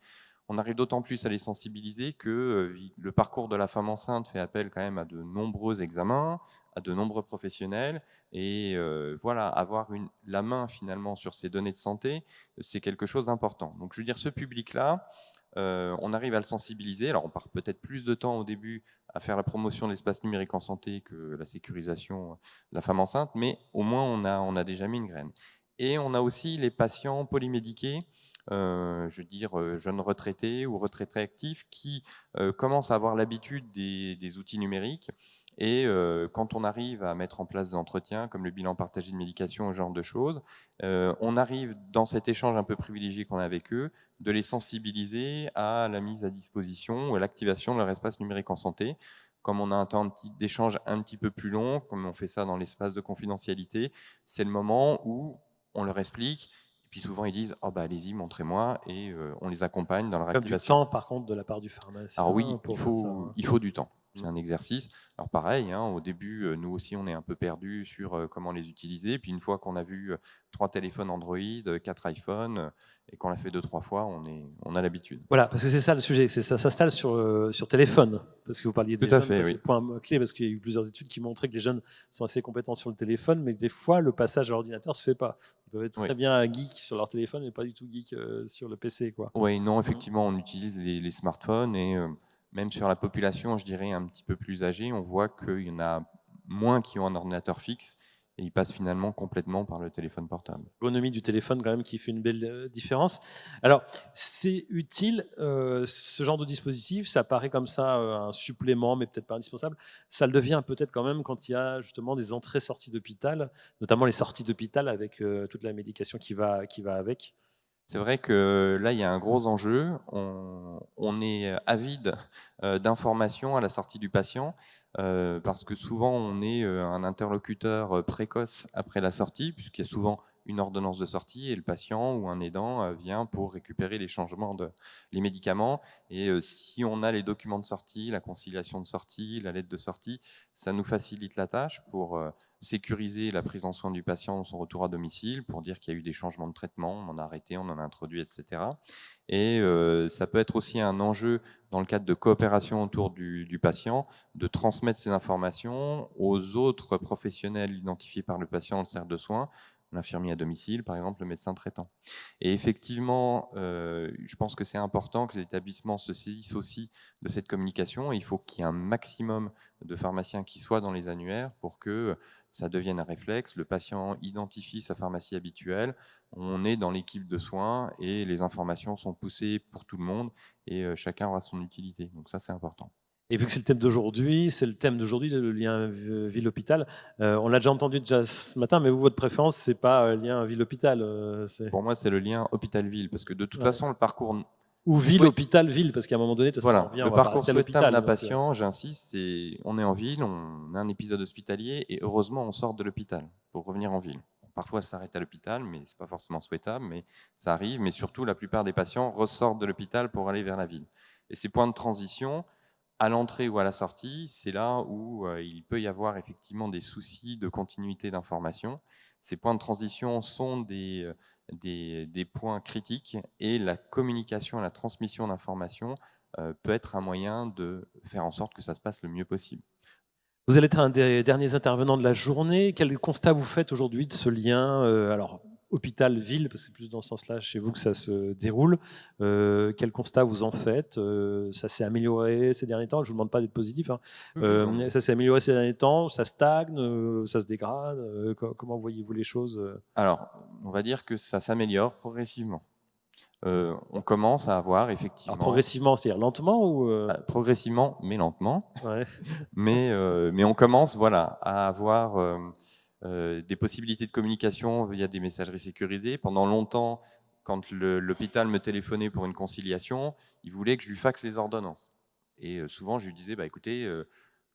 On arrive d'autant plus à les sensibiliser que le parcours de la femme enceinte fait appel quand même à de nombreux examens, à de nombreux professionnels, et voilà, avoir la main finalement sur ces données de santé, c'est quelque chose d'important. Donc je veux dire, ce public-là, on arrive à le sensibiliser. Alors on part peut-être plus de temps au début à faire la promotion de l'espace numérique en santé que la sécurisation de la femme enceinte, mais au moins on a déjà mis une graine. Et on a aussi les patients polymédiqués, je veux dire jeunes retraités ou retraités actifs qui commencent à avoir l'habitude des outils numériques. Et quand on arrive à mettre en place des entretiens, comme le bilan partagé de médication, ce genre de choses, on arrive dans cet échange un peu privilégié qu'on a avec eux, de les sensibiliser à la mise à disposition ou à l'activation de leur espace numérique en santé. Comme on a un temps d'échange un petit peu plus long, comme on fait ça dans l'espace de confidentialité, c'est le moment où on leur explique. Puis souvent, ils disent oh, bah, allez-y, montrez-moi, et on les accompagne dans leur activation. Comme du temps, par contre, de la part du pharmacien. Alors oui, pour il faut du temps. C'est un exercice. Alors pareil, au début, nous aussi, on est un peu perdus sur comment les utiliser. Puis une fois qu'on a vu 3 téléphones Android, 4 iPhones, et qu'on l'a fait 2-3 fois, on a l'habitude. Voilà, parce que c'est ça le sujet, ça s'installe sur téléphone. Parce que vous parliez des jeunes, c'est le point clé, parce qu'il y a eu plusieurs études qui montraient que les jeunes sont assez compétents sur le téléphone, mais que des fois, le passage à l'ordinateur ne se fait pas. Ils peuvent être très bien geeks sur leur téléphone, mais pas du tout geeks sur le PC, quoi. Oui, non, effectivement, on utilise les smartphones, et même sur la population, je dirais, un petit peu plus âgée, on voit qu'il y en a moins qui ont un ordinateur fixe, et ils passent finalement complètement par le téléphone portable. L'ergonomie du téléphone, quand même, qui fait une belle différence. Alors, c'est utile, ce genre de dispositif, ça paraît comme ça un supplément, mais peut-être pas indispensable. Ça le devient peut-être quand même quand il y a justement des entrées-sorties d'hôpital, notamment les sorties d'hôpital avec toute la médication qui va avec. C'est vrai que là, il y a un gros enjeu. On est avide d'informations à la sortie du patient, parce que souvent, on est un interlocuteur précoce après la sortie, puisqu'il y a souvent une ordonnance de sortie, et le patient ou un aidant vient pour récupérer les changements les médicaments. Et si on a les documents de sortie, la conciliation de sortie, la lettre de sortie, ça nous facilite la tâche pour sécuriser la prise en soin du patient dans son retour à domicile, pour dire qu'il y a eu des changements de traitement, on en a arrêté, on en a introduit, etc. Et ça peut être aussi un enjeu dans le cadre de coopération autour du patient, de transmettre ces informations aux autres professionnels identifiés par le patient dans le cercle de soins, l'infirmier à domicile, par exemple, le médecin traitant. Et effectivement, je pense que c'est important que les établissements se saisissent aussi de cette communication. Il faut qu'il y ait un maximum de pharmaciens qui soient dans les annuaires pour que ça devienne un réflexe. Le patient identifie sa pharmacie habituelle, on est dans l'équipe de soins et les informations sont poussées pour tout le monde, et chacun aura son utilité. Donc ça, c'est important. Et vu que c'est le thème d'aujourd'hui, le lien ville-hôpital. On l'a déjà entendu ce matin, mais vous, votre préférence, c'est pas lien ville-hôpital. Pour moi, c'est le lien hôpital-ville, parce que de toute façon, le parcours... Ou ville-hôpital-ville, parce qu'à un moment donné, voilà, le parcours souhaitable d'un patient, j'insiste, on est en ville, on a un épisode hospitalier, et heureusement, on sort de l'hôpital pour revenir en ville. Parfois, ça s'arrête à l'hôpital, mais ce n'est pas forcément souhaitable, mais ça arrive. Mais surtout, la plupart des patients ressortent de l'hôpital pour aller vers la ville. Et ces points de transition, à l'entrée ou à la sortie, c'est là où il peut y avoir effectivement des soucis de continuité d'information. Ces points de transition sont des points critiques, et la communication et la transmission d'informations peut être un moyen de faire en sorte que ça se passe le mieux possible. Vous allez être un des derniers intervenants de la journée. Quel constat vous faites aujourd'hui de ce lien hôpital-ville, parce que c'est plus dans ce sens-là chez vous que ça se déroule. Quel constat vous en faites? Ça s'est amélioré ces derniers temps? Je ne vous demande pas d'être positif. Ça s'est amélioré ces derniers temps? Ça stagne? Ça se dégrade? Comment voyez-vous les choses? Alors, on va dire que ça s'améliore progressivement. On commence à avoir effectivement... Alors, progressivement, c'est-à-dire lentement ou progressivement, mais lentement. Ouais. mais on commence à avoir... des possibilités de communication via des messageries sécurisées. Pendant longtemps, quand l'hôpital me téléphonait pour une conciliation, il voulait que je lui faxe les ordonnances. Et souvent, je lui disais, écoutez,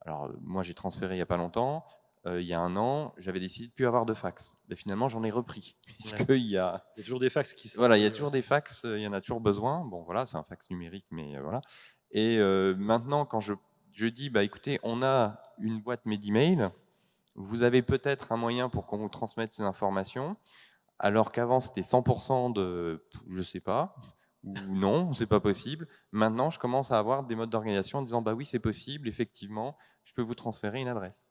alors moi j'ai transféré il n'y a pas longtemps, il y a 1 an, j'avais décidé de ne plus avoir de fax. Mais finalement, j'en ai repris. Il y a toujours des fax qui sont... Voilà, il y a toujours des fax, il y en a toujours besoin. Bon, voilà, c'est un fax numérique, mais voilà. Et maintenant, quand je dis, bah, écoutez, on a une boîte Medimail, vous avez peut-être un moyen pour qu'on vous transmette ces informations, alors qu'avant c'était 100% de, je sais pas, ou non, c'est pas possible. Maintenant, je commence à avoir des modes d'organisation en disant, bah oui, c'est possible, effectivement, je peux vous transférer une adresse.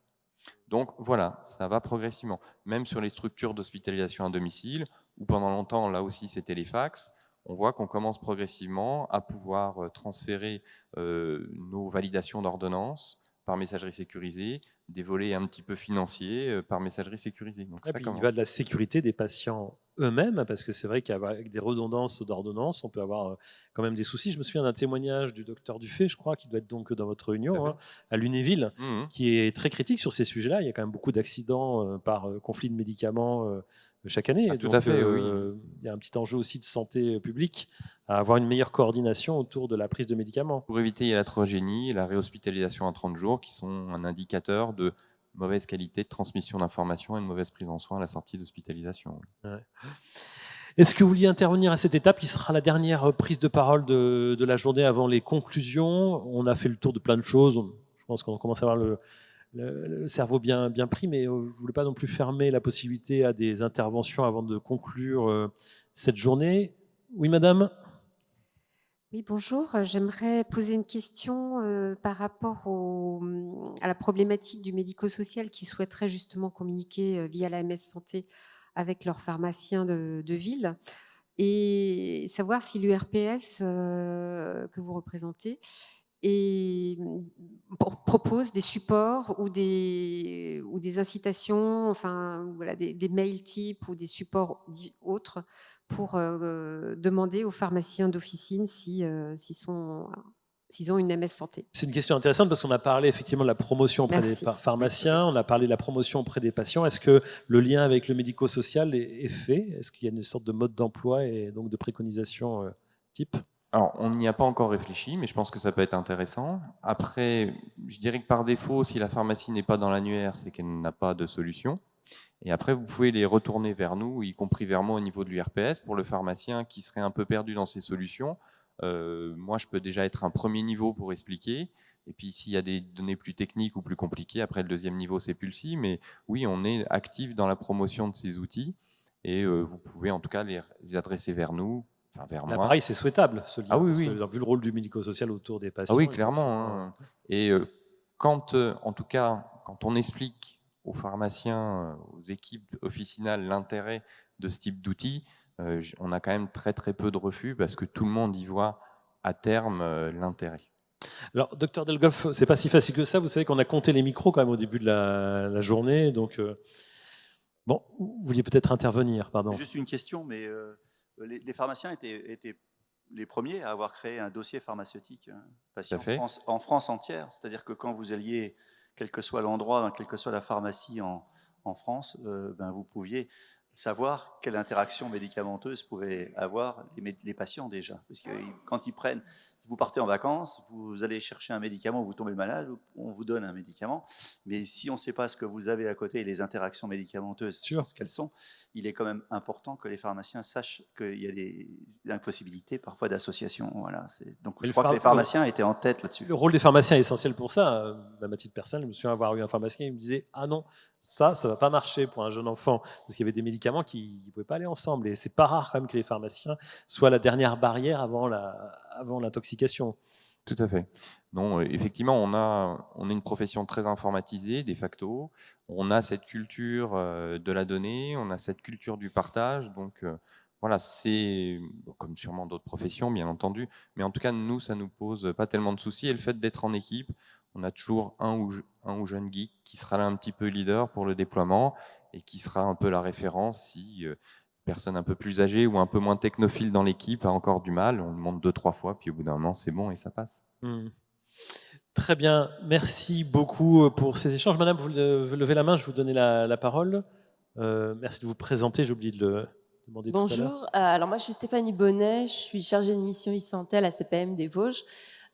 Donc voilà, ça va progressivement. Même sur les structures d'hospitalisation à domicile, où pendant longtemps, là aussi, c'était les fax, on voit qu'on commence progressivement à pouvoir transférer nos validations d'ordonnance par messagerie sécurisée, des volets un petit peu financiers par messagerie sécurisée. Donc ça il va de la sécurité des patients eux-mêmes, parce que c'est vrai qu'avec des redondances d'ordonnances, on peut avoir quand même des soucis. Je me souviens d'un témoignage du docteur Dufay, je crois, qui doit être donc dans votre réunion, à Lunéville, qui est très critique sur ces sujets-là. Il y a quand même beaucoup d'accidents par conflit de médicaments chaque année. Tout à fait, oui. Il y a un petit enjeu aussi de santé publique à avoir une meilleure coordination autour de la prise de médicaments. Pour éviter la iatrogénie et la réhospitalisation à 30 jours, qui sont un indicateur de mauvaise qualité de transmission d'informations et de mauvaise prise en soin à la sortie d'hospitalisation. Ouais. Est-ce que vous vouliez intervenir à cette étape qui sera la dernière prise de parole de la journée avant les conclusions? On a fait le tour de plein de choses. Je pense qu'on commence à avoir le cerveau bien pris, mais je ne voulais pas non plus fermer la possibilité à des interventions avant de conclure cette journée. Oui, madame? Oui, bonjour. J'aimerais poser une question par rapport à la problématique du médico-social qui souhaiterait justement communiquer via la MS Santé avec leurs pharmaciens de ville et savoir si l'URPS que vous représentez propose des supports ou des incitations, enfin voilà, des mails types ou des supports autres pour demander aux pharmaciens d'officine s'ils ont une MS Santé. C'est une question intéressante parce qu'on a parlé effectivement de la promotion auprès des pharmaciens, on a parlé de la promotion auprès des patients. Est-ce que le lien avec le médico-social est fait? Est-ce qu'il y a une sorte de mode d'emploi et donc de préconisation type? Alors, on n'y a pas encore réfléchi, mais je pense que ça peut être intéressant. Après, je dirais que par défaut, si la pharmacie n'est pas dans l'annuaire, c'est qu'elle n'a pas de solution. Et après, vous pouvez les retourner vers nous, y compris vers moi au niveau de l'URPS, pour le pharmacien qui serait un peu perdu dans ses solutions. Moi, je peux déjà être un premier niveau pour expliquer. Et puis, s'il y a des données plus techniques ou plus compliquées, après le deuxième niveau, c'est Pulsi. Mais oui, on est actif dans la promotion de ces outils. Et vous pouvez en tout cas les adresser vers nous. Enfin, vers moi. Pareil, c'est souhaitable, ce lien. Ah oui, oui. Vu le rôle du médico-social autour des patients. Ah oui, clairement. Et quand, en tout cas, quand on explique aux pharmaciens, aux équipes officinales l'intérêt de ce type d'outils, on a quand même très très peu de refus parce que tout le monde y voit à terme l'intérêt. Alors, docteur Delgoff, c'est pas si facile que ça. Vous savez qu'on a compté les micros quand même au début de la journée, donc bon, vous vouliez peut-être intervenir, pardon. Juste une question, mais les pharmaciens étaient les premiers à avoir créé un dossier pharmaceutique patient en France entière. C'est-à-dire que quand vous alliez, quel que soit l'endroit, quelle que soit la pharmacie en France, vous pouviez savoir quelle interaction médicamenteuse pouvaient avoir les patients déjà. Parce que quand ils prennent, si vous partez en vacances, vous allez chercher un médicament, vous tombez malade, on vous donne un médicament. Mais si on ne sait pas ce que vous avez à côté et les interactions médicamenteuses, ce qu'elles sont, il est quand même important que les pharmaciens sachent qu'il y a des impossibilités parfois d'association. Voilà, donc je crois que les pharmaciens étaient en tête là-dessus. Le rôle des pharmaciens est essentiel pour ça. Même à titre personnel, je me souviens avoir eu un pharmacien qui me disait « Ah non, ça ne va pas marcher pour un jeune enfant ». Parce qu'il y avait des médicaments qui ne pouvaient pas aller ensemble. Et c'est pas rare quand même que les pharmaciens soient la dernière barrière avant l'intoxication. Tout à fait. Non, effectivement, on a une profession très informatisée, de facto. On a cette culture de la donnée, on a cette culture du partage. Donc voilà, c'est comme sûrement d'autres professions, bien entendu. Mais en tout cas, nous, ça nous pose pas tellement de soucis. Et le fait d'être en équipe, on a toujours un ou jeune geek qui sera là un petit peu leader pour le déploiement et qui sera un peu la référence si personne un peu plus âgée ou un peu moins technophile dans l'équipe a encore du mal. On demande 2-3 fois, puis au bout d'un moment, c'est bon et ça passe. Très bien. Merci beaucoup pour ces échanges. Madame, vous levez la main, je vais vous donner la parole. Merci de vous présenter, j'ai oublié de le demander tout à l'heure. Bonjour, alors moi je suis Stéphanie Bonnet, je suis chargée de mission e-santé à la CPM des Vosges.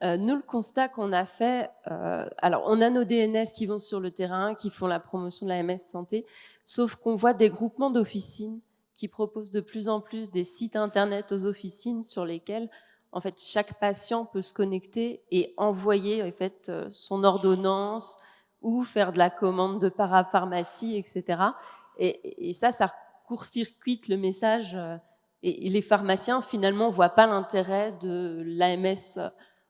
Nous, le constat qu'on a fait, alors on a nos DNS qui vont sur le terrain, qui font la promotion de la MS Santé, sauf qu'on voit des groupements d'officines qui proposent de plus en plus des sites internet aux officines sur lesquels en fait, chaque patient peut se connecter et envoyer en fait son ordonnance ou faire de la commande de parapharmacie, etc. Et ça court-circuite le message. Et les pharmaciens, finalement, ne voient pas l'intérêt de l'AMS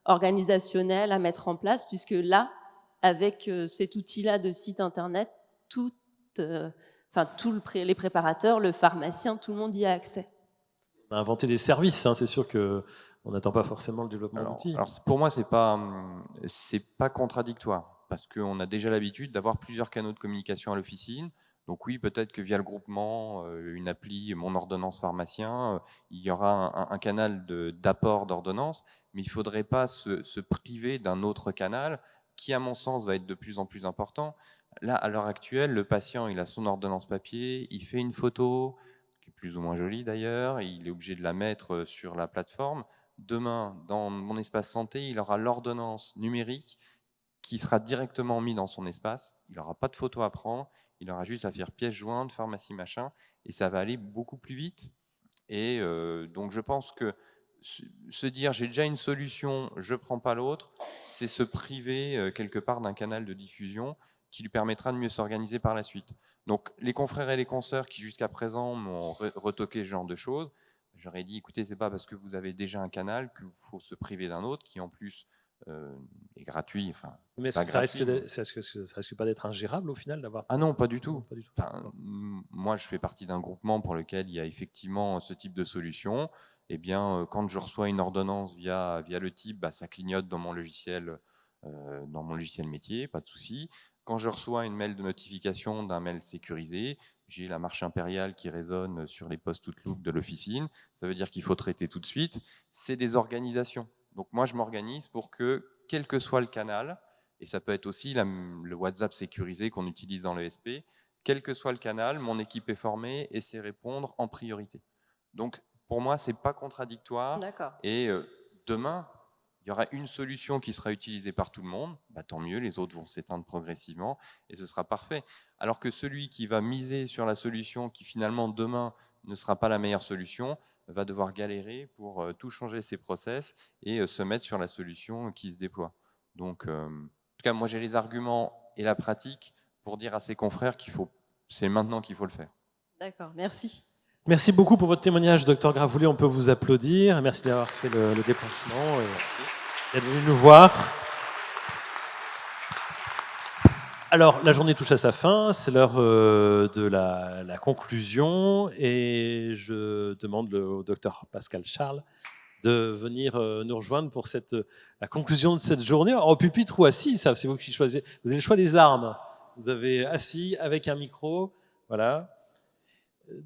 organisationnel à mettre en place, puisque là, avec cet outil-là de site internet, les préparateurs, le pharmacien, tout le monde y a accès. On a inventé des services, hein, c'est sûr qu'on n'attend pas forcément le développement d'outils. Alors pour moi, c'est pas contradictoire, parce qu'on a déjà l'habitude d'avoir plusieurs canaux de communication à l'officine. Donc oui, peut-être que via le groupement, une appli, mon ordonnance pharmacien, il y aura un canal d'apport d'ordonnance, mais il ne faudrait pas se priver d'un autre canal qui, à mon sens, va être de plus en plus important. Là, à l'heure actuelle, le patient, il a son ordonnance papier, il fait une photo, qui est plus ou moins jolie d'ailleurs, il est obligé de la mettre sur la plateforme. Demain, dans mon espace santé, il aura l'ordonnance numérique qui sera directement mise dans son espace. Il n'aura pas de photo à prendre, il aura juste à faire pièce jointe, pharmacie, machin, et ça va aller beaucoup plus vite. Et donc je pense que se dire j'ai déjà une solution, je ne prends pas l'autre, c'est se priver quelque part d'un canal de diffusion qui lui permettra de mieux s'organiser par la suite. Donc les confrères et les consoeurs qui jusqu'à présent m'ont retoqué ce genre de choses, j'aurais dit écoutez, c'est pas parce que vous avez déjà un canal qu'il faut se priver d'un autre qui en plus est gratuit. Enfin, mais est-ce que ça risque pas d'être ingérable au final d'avoir... Ah non, pas du tout. Pas du tout. Enfin, moi, je fais partie d'un groupement pour lequel il y a effectivement ce type de solution. Eh bien, quand je reçois une ordonnance via le type, bah, ça clignote dans mon logiciel métier, pas de souci. Quand je reçois une mail de notification d'un mail sécurisé, j'ai la marche impériale qui résonne sur les postes Outlook de l'officine. Ça veut dire qu'il faut traiter tout de suite. C'est des organisations. Donc moi, je m'organise pour que, quel que soit le canal, et ça peut être aussi le WhatsApp sécurisé qu'on utilise dans le SP, quel que soit le canal, mon équipe est formée et sait répondre en priorité. Donc pour moi, ce n'est pas contradictoire. Et demain, il y aura une solution qui sera utilisée par tout le monde, bah, tant mieux, les autres vont s'éteindre progressivement et ce sera parfait. Alors que celui qui va miser sur la solution qui finalement demain ne sera pas la meilleure solution, va devoir galérer pour tout changer ses process et se mettre sur la solution qui se déploie. Donc, en tout cas, moi j'ai les arguments et la pratique pour dire à ses confrères c'est maintenant qu'il faut le faire. D'accord, merci. Merci beaucoup pour votre témoignage, Dr Gravoulet. On peut vous applaudir. Merci d'avoir fait le déplacement et d'être venu nous voir. Alors, la journée touche à sa fin, c'est l'heure de la conclusion et je demande au docteur Pascal Charles de venir nous rejoindre pour la conclusion de cette journée. Alors, au pupitre ou assis, ça, c'est vous qui choisissez. Vous avez le choix des armes. Vous avez assis avec un micro, voilà.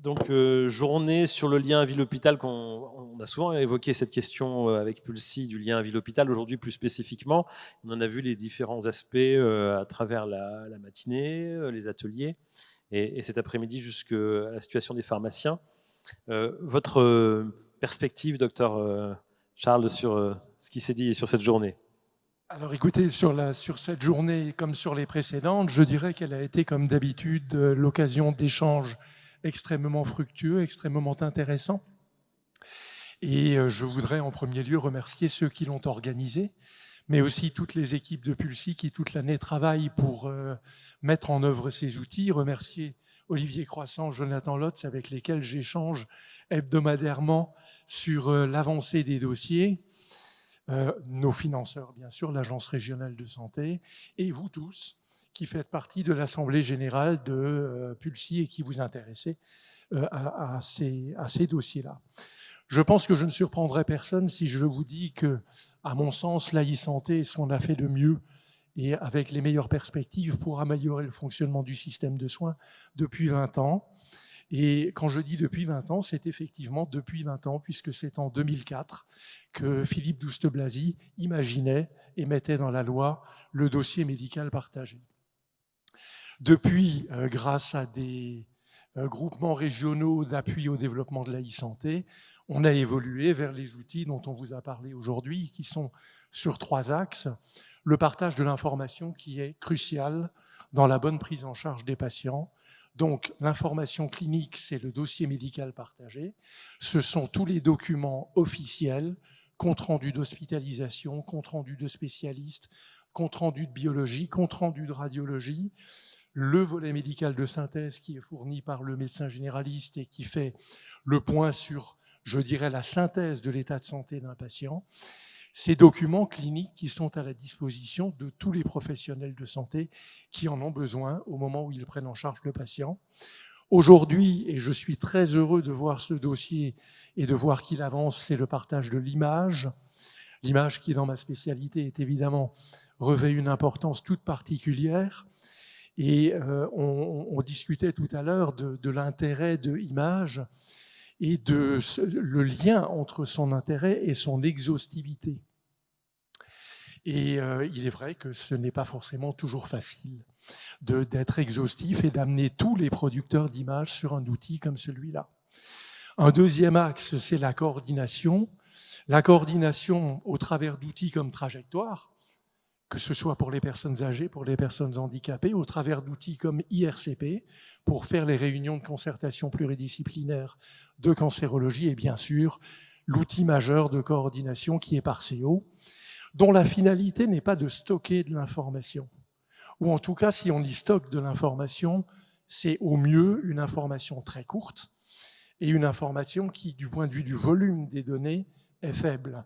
Donc, journée sur le lien ville-hôpital, on a souvent évoqué cette question avec Pulsi du lien ville-hôpital. Aujourd'hui, plus spécifiquement, on en a vu les différents aspects à travers la matinée, les ateliers, et cet après-midi jusqu'à la situation des pharmaciens. Votre perspective, docteur Charles, sur ce qui s'est dit sur cette journée? Alors écoutez, sur cette journée, comme sur les précédentes, je dirais qu'elle a été, comme d'habitude, l'occasion d'échanges extrêmement fructueux, extrêmement intéressants. Et je voudrais en premier lieu remercier ceux qui l'ont organisé, mais aussi toutes les équipes de Pulsi qui toute l'année travaillent pour mettre en œuvre ces outils. Remercier Olivier Croissant, Jonathan Lotz, avec lesquels j'échange hebdomadairement sur l'avancée des dossiers, nos financeurs, bien sûr, l'Agence régionale de santé, et vous tous, qui faites partie de l'Assemblée générale de Pulsi et qui vous intéressez à ces dossiers-là. Je pense que je ne surprendrai personne si je vous dis que, à mon sens, l'e-santé est ce qu'on a fait de mieux et avec les meilleures perspectives pour améliorer le fonctionnement du système de soins depuis 20 ans. Et quand je dis depuis 20 ans, c'est effectivement depuis 20 ans, puisque c'est en 2004 que Philippe Douste-Blazy imaginait et mettait dans la loi le dossier médical partagé. Depuis, grâce à des groupements régionaux d'appui au développement de l'e-santé, on a évolué vers les outils dont on vous a parlé aujourd'hui, qui sont sur 3 axes. Le partage de l'information qui est crucial dans la bonne prise en charge des patients. Donc, l'information clinique, c'est le dossier médical partagé. Ce sont tous les documents officiels compte-rendu d'hospitalisation, compte-rendu de spécialistes, compte-rendu de biologie, compte-rendu de radiologie, le volet médical de synthèse qui est fourni par le médecin généraliste et qui fait le point sur, je dirais, la synthèse de l'état de santé d'un patient. Ces documents cliniques qui sont à la disposition de tous les professionnels de santé qui en ont besoin au moment où ils prennent en charge le patient. Aujourd'hui, et je suis très heureux de voir ce dossier et de voir qu'il avance, c'est le partage de l'image. L'image qui, dans ma spécialité, est évidemment revêt une importance toute particulière. Et on discutait tout à l'heure de l'intérêt de l'image et le lien entre son intérêt et son exhaustivité. Et il est vrai que ce n'est pas forcément toujours facile d'être exhaustif et d'amener tous les producteurs d'images sur un outil comme celui-là. Un deuxième axe, c'est la coordination. La coordination au travers d'outils comme Trajectoire, que ce soit pour les personnes âgées, pour les personnes handicapées, au travers d'outils comme IRCP, pour faire les réunions de concertation pluridisciplinaire de cancérologie, et bien sûr, l'outil majeur de coordination qui est Parseo, dont la finalité n'est pas de stocker de l'information. Ou en tout cas, si on y stocke de l'information, c'est au mieux une information très courte et une information qui, du point de vue du volume des données, est faible.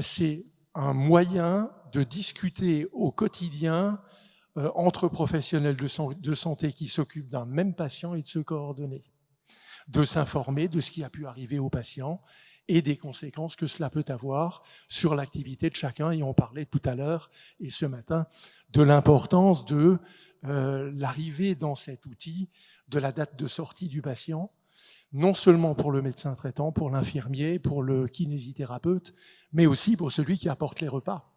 C'est un moyen de discuter au quotidien entre professionnels de santé qui s'occupent d'un même patient et de se coordonner, de s'informer de ce qui a pu arriver au patient et des conséquences que cela peut avoir sur l'activité de chacun. Et on parlait tout à l'heure et ce matin de l'importance de l'arrivée dans cet outil de la date de sortie du patient, non seulement pour le médecin traitant, pour l'infirmier, pour le kinésithérapeute, mais aussi pour celui qui apporte les repas.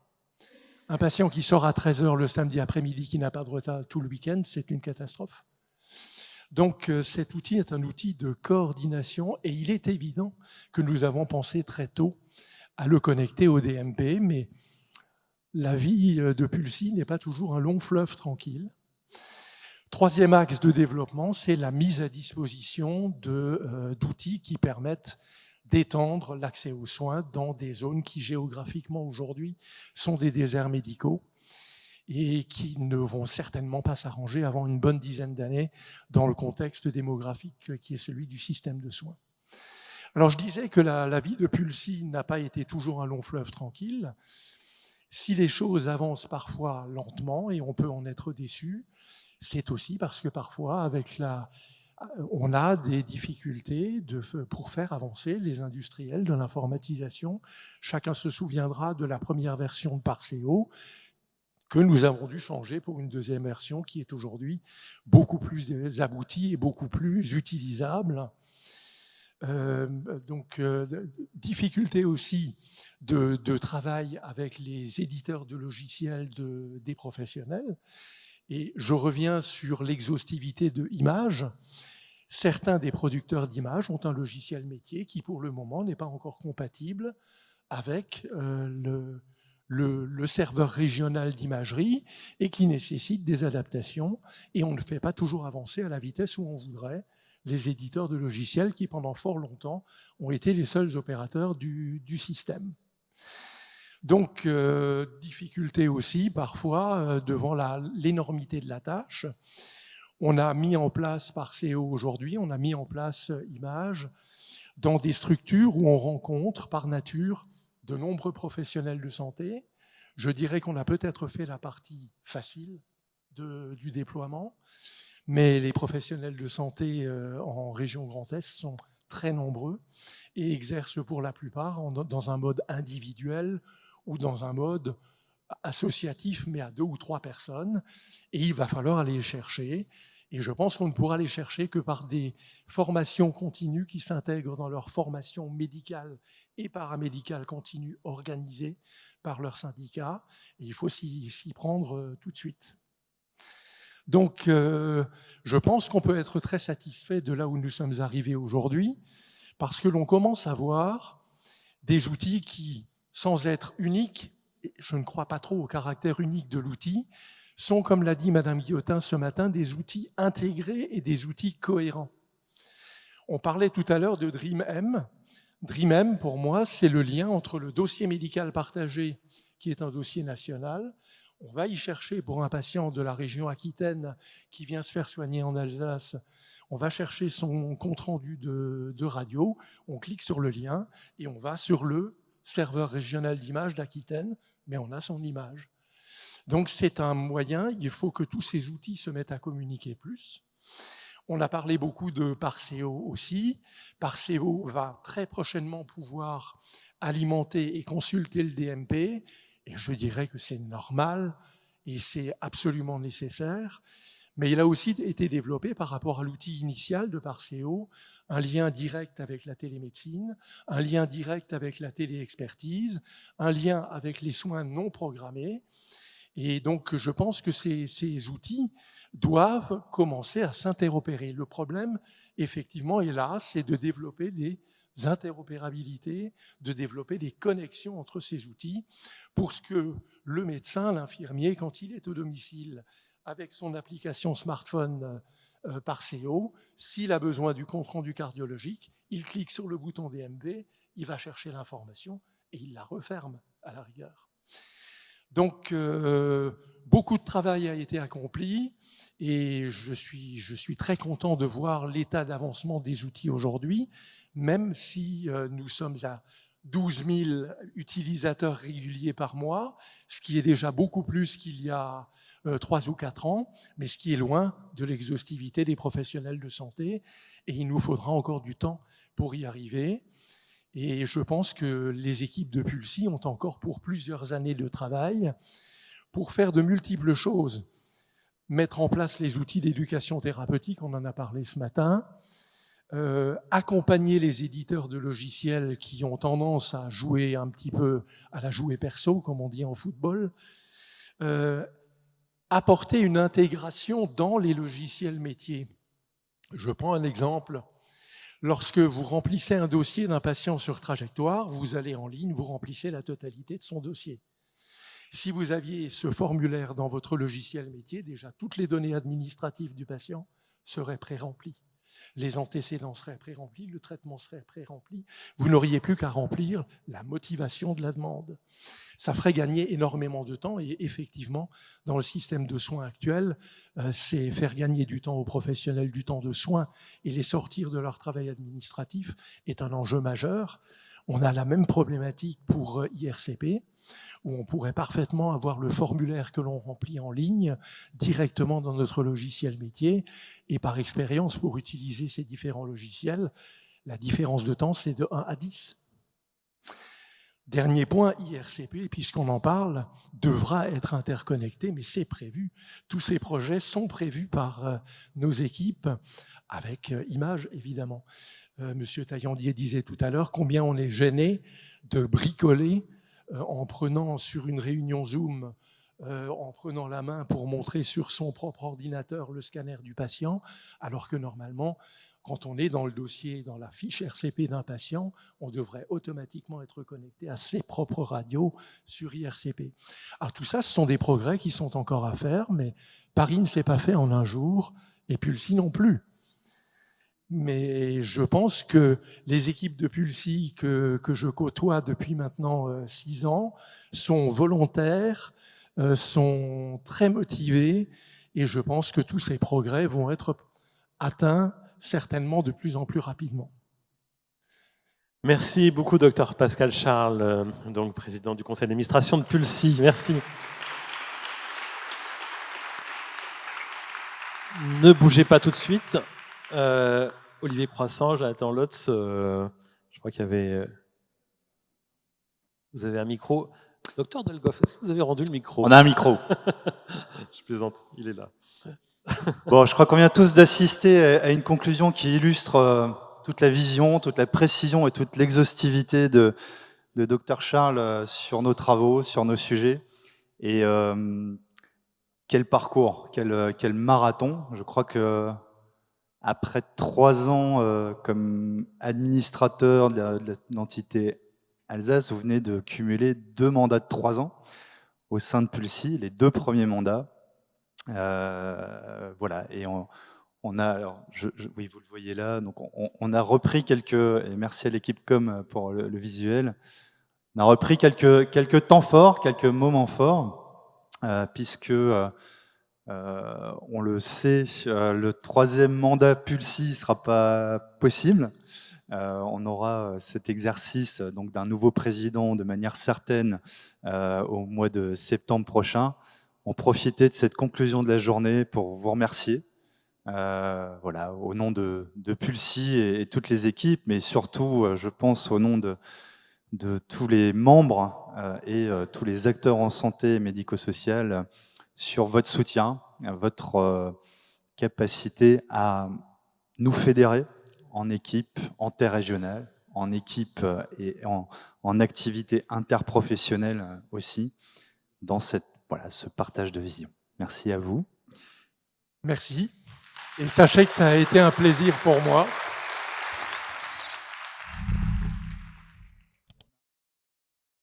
Un patient qui sort à 13h le samedi après-midi, qui n'a pas de repas tout le week-end, c'est une catastrophe. Donc cet outil est un outil de coordination et il est évident que nous avons pensé très tôt à le connecter au DMP, mais la vie de Pulsi n'est pas toujours un long fleuve tranquille. Troisième axe de développement, c'est la mise à disposition d'outils qui permettent d'étendre l'accès aux soins dans des zones qui géographiquement aujourd'hui sont des déserts médicaux et qui ne vont certainement pas s'arranger avant une bonne dizaine d'années dans le contexte démographique qui est celui du système de soins. Alors je disais que la vie de Pulsi n'a pas été toujours un long fleuve tranquille. Si les choses avancent parfois lentement et on peut en être déçu, c'est aussi parce que parfois, on a des difficultés pour faire avancer les industriels de l'informatisation. Chacun se souviendra de la première version de Parseo que nous avons dû changer pour une deuxième version qui est aujourd'hui beaucoup plus aboutie et beaucoup plus utilisable. Difficulté aussi de travail avec les éditeurs de logiciels des professionnels. Et je reviens sur l'exhaustivité de images. Certains des producteurs d'images ont un logiciel métier qui, pour le moment, n'est pas encore compatible avec le serveur régional d'imagerie et qui nécessite des adaptations. Et on ne fait pas toujours avancer à la vitesse où on voudrait les éditeurs de logiciels qui, pendant fort longtemps, ont été les seuls opérateurs du système. Donc, difficulté aussi parfois devant l'énormité de la tâche. On a mis en place Parseo aujourd'hui, on a mis en place Image dans des structures où on rencontre par nature de nombreux professionnels de santé. Je dirais qu'on a peut-être fait la partie facile du déploiement, mais les professionnels de santé en région Grand Est sont très nombreux et exercent pour la plupart dans un mode individuel ou dans un mode associatif, mais à 2 ou 3 personnes, et il va falloir aller les chercher. Et je pense qu'on ne pourra les chercher que par des formations continues qui s'intègrent dans leur formation médicale et paramédicale continue organisée par leur syndicat. Et il faut s'y prendre tout de suite. Donc, je pense qu'on peut être très satisfait de là où nous sommes arrivés aujourd'hui, parce que l'on commence à voir des outils qui, sans être uniques, je ne crois pas trop au caractère unique de l'outil, sont, comme l'a dit Madame Guillotin ce matin, des outils intégrés et des outils cohérents. On parlait tout à l'heure de DreamM. DREAMM, pour moi, c'est le lien entre le dossier médical partagé, qui est un dossier national. On va y chercher pour un patient de la région Aquitaine qui vient se faire soigner en Alsace. On va chercher son compte-rendu de radio, on clique sur le lien et on va sur le serveur régional d'image d'Aquitaine, mais on a son image. Donc c'est un moyen, il faut que tous ces outils se mettent à communiquer plus. On a parlé beaucoup de Parseo aussi. Parseo va très prochainement pouvoir alimenter et consulter le DMP, et je dirais que c'est normal et c'est absolument nécessaire. Mais il a aussi été développé par rapport à l'outil initial de Parseo, un lien direct avec la télémédecine, un lien direct avec la téléexpertise, un lien avec les soins non programmés. Et donc, je pense que ces outils doivent commencer à s'interopérer. Le problème, effectivement, est là, c'est de développer des interopérabilités, de développer des connexions entre ces outils pour que le médecin, l'infirmier, quand il est au domicile, avec son application smartphone Parseo, s'il a besoin du compte-rendu cardiologique, il clique sur le bouton DMP, il va chercher l'information et il la referme à la rigueur. Donc, beaucoup de travail a été accompli et je suis très content de voir l'état d'avancement des outils aujourd'hui, même si nous sommes à 12 000 utilisateurs réguliers par mois, ce qui est déjà beaucoup plus qu'il y a 3 ou 4 ans, mais ce qui est loin de l'exhaustivité des professionnels de santé, et il nous faudra encore du temps pour y arriver. Et je pense que les équipes de Pulsi ont encore pour plusieurs années de travail pour faire de multiples choses. Mettre en place les outils d'éducation thérapeutique, on en a parlé ce matin, accompagner les éditeurs de logiciels qui ont tendance à jouer un petit peu à la jouer perso, comme on dit en football, apporter une intégration dans les logiciels métiers. Je prends un exemple. Lorsque vous remplissez un dossier d'un patient sur trajectoire, vous allez en ligne, vous remplissez la totalité de son dossier. Si vous aviez ce formulaire dans votre logiciel métier, déjà toutes les données administratives du patient seraient pré-remplies. Les antécédents seraient pré-remplis, le traitement serait pré-rempli. Vous n'auriez plus qu'à remplir la motivation de la demande. Ça ferait gagner énormément de temps et effectivement, dans le système de soins actuel, c'est faire gagner du temps aux professionnels, du temps de soins et les sortir de leur travail administratif est un enjeu majeur. On a la même problématique pour IRCP, où on pourrait parfaitement avoir le formulaire que l'on remplit en ligne directement dans notre logiciel métier. Et par expérience, pour utiliser ces différents logiciels, la différence de temps, c'est de 1 à 10. Dernier point, IRCP, puisqu'on en parle, devra être interconnecté, mais c'est prévu. Tous ces projets sont prévus par nos équipes, avec Image, évidemment. Monsieur Taillandier disait tout à l'heure combien on est gêné de bricoler en prenant sur une réunion Zoom, en prenant la main pour montrer sur son propre ordinateur le scanner du patient, alors que normalement, quand on est dans le dossier, dans la fiche RCP d'un patient, on devrait automatiquement être connecté à ses propres radios sur IRCP. Alors tout ça, ce sont des progrès qui sont encore à faire, mais Paris ne s'est pas fait en un jour, et Pulsi non plus. Mais je pense que les équipes de Pulsi que je côtoie depuis maintenant 6 ans sont volontaires, sont très motivées, et je pense que tous ces progrès vont être atteints certainement de plus en plus rapidement. Merci beaucoup, Dr Pascal Charles, donc président du conseil d'administration de Pulsi. Merci. Ne bougez pas tout de suite. Olivier Croissant, Jonathan Lotz, je crois qu'il y avait... Vous avez un micro. Docteur Delgoff, est-ce que vous avez rendu le micro? On a un micro. Je plaisante, il est là. Bon, je crois qu'on vient tous d'assister à une conclusion qui illustre toute la vision, toute la précision et toute l'exhaustivité de Dr Charles sur nos travaux, sur nos sujets. Et quel parcours, quel marathon. Je crois que après 3 ans comme administrateur de l'entité Alsace, vous venez de cumuler 2 mandats de 3 ans au sein de Pulsi, les 2 premiers mandats. Voilà, et On a, alors, oui, vous le voyez là, donc on a repris quelques, et merci à l'équipe com pour le visuel, on a repris quelques temps forts, quelques moments forts, puisque, on le sait, le 3e mandat Pulsi ne sera pas possible. On aura cet exercice donc d'un nouveau président de manière certaine au mois de septembre prochain. On profitait de cette conclusion de la journée pour vous remercier. Voilà, au nom de Pulsi et toutes les équipes, mais surtout, je pense, au nom de tous les membres et tous les acteurs en santé et médico-sociale sur votre soutien, votre capacité à nous fédérer en équipe interrégionale, en équipe et en activité interprofessionnelle aussi, dans ce partage de vision. Merci à vous. Merci. Et sachez que ça a été un plaisir pour moi.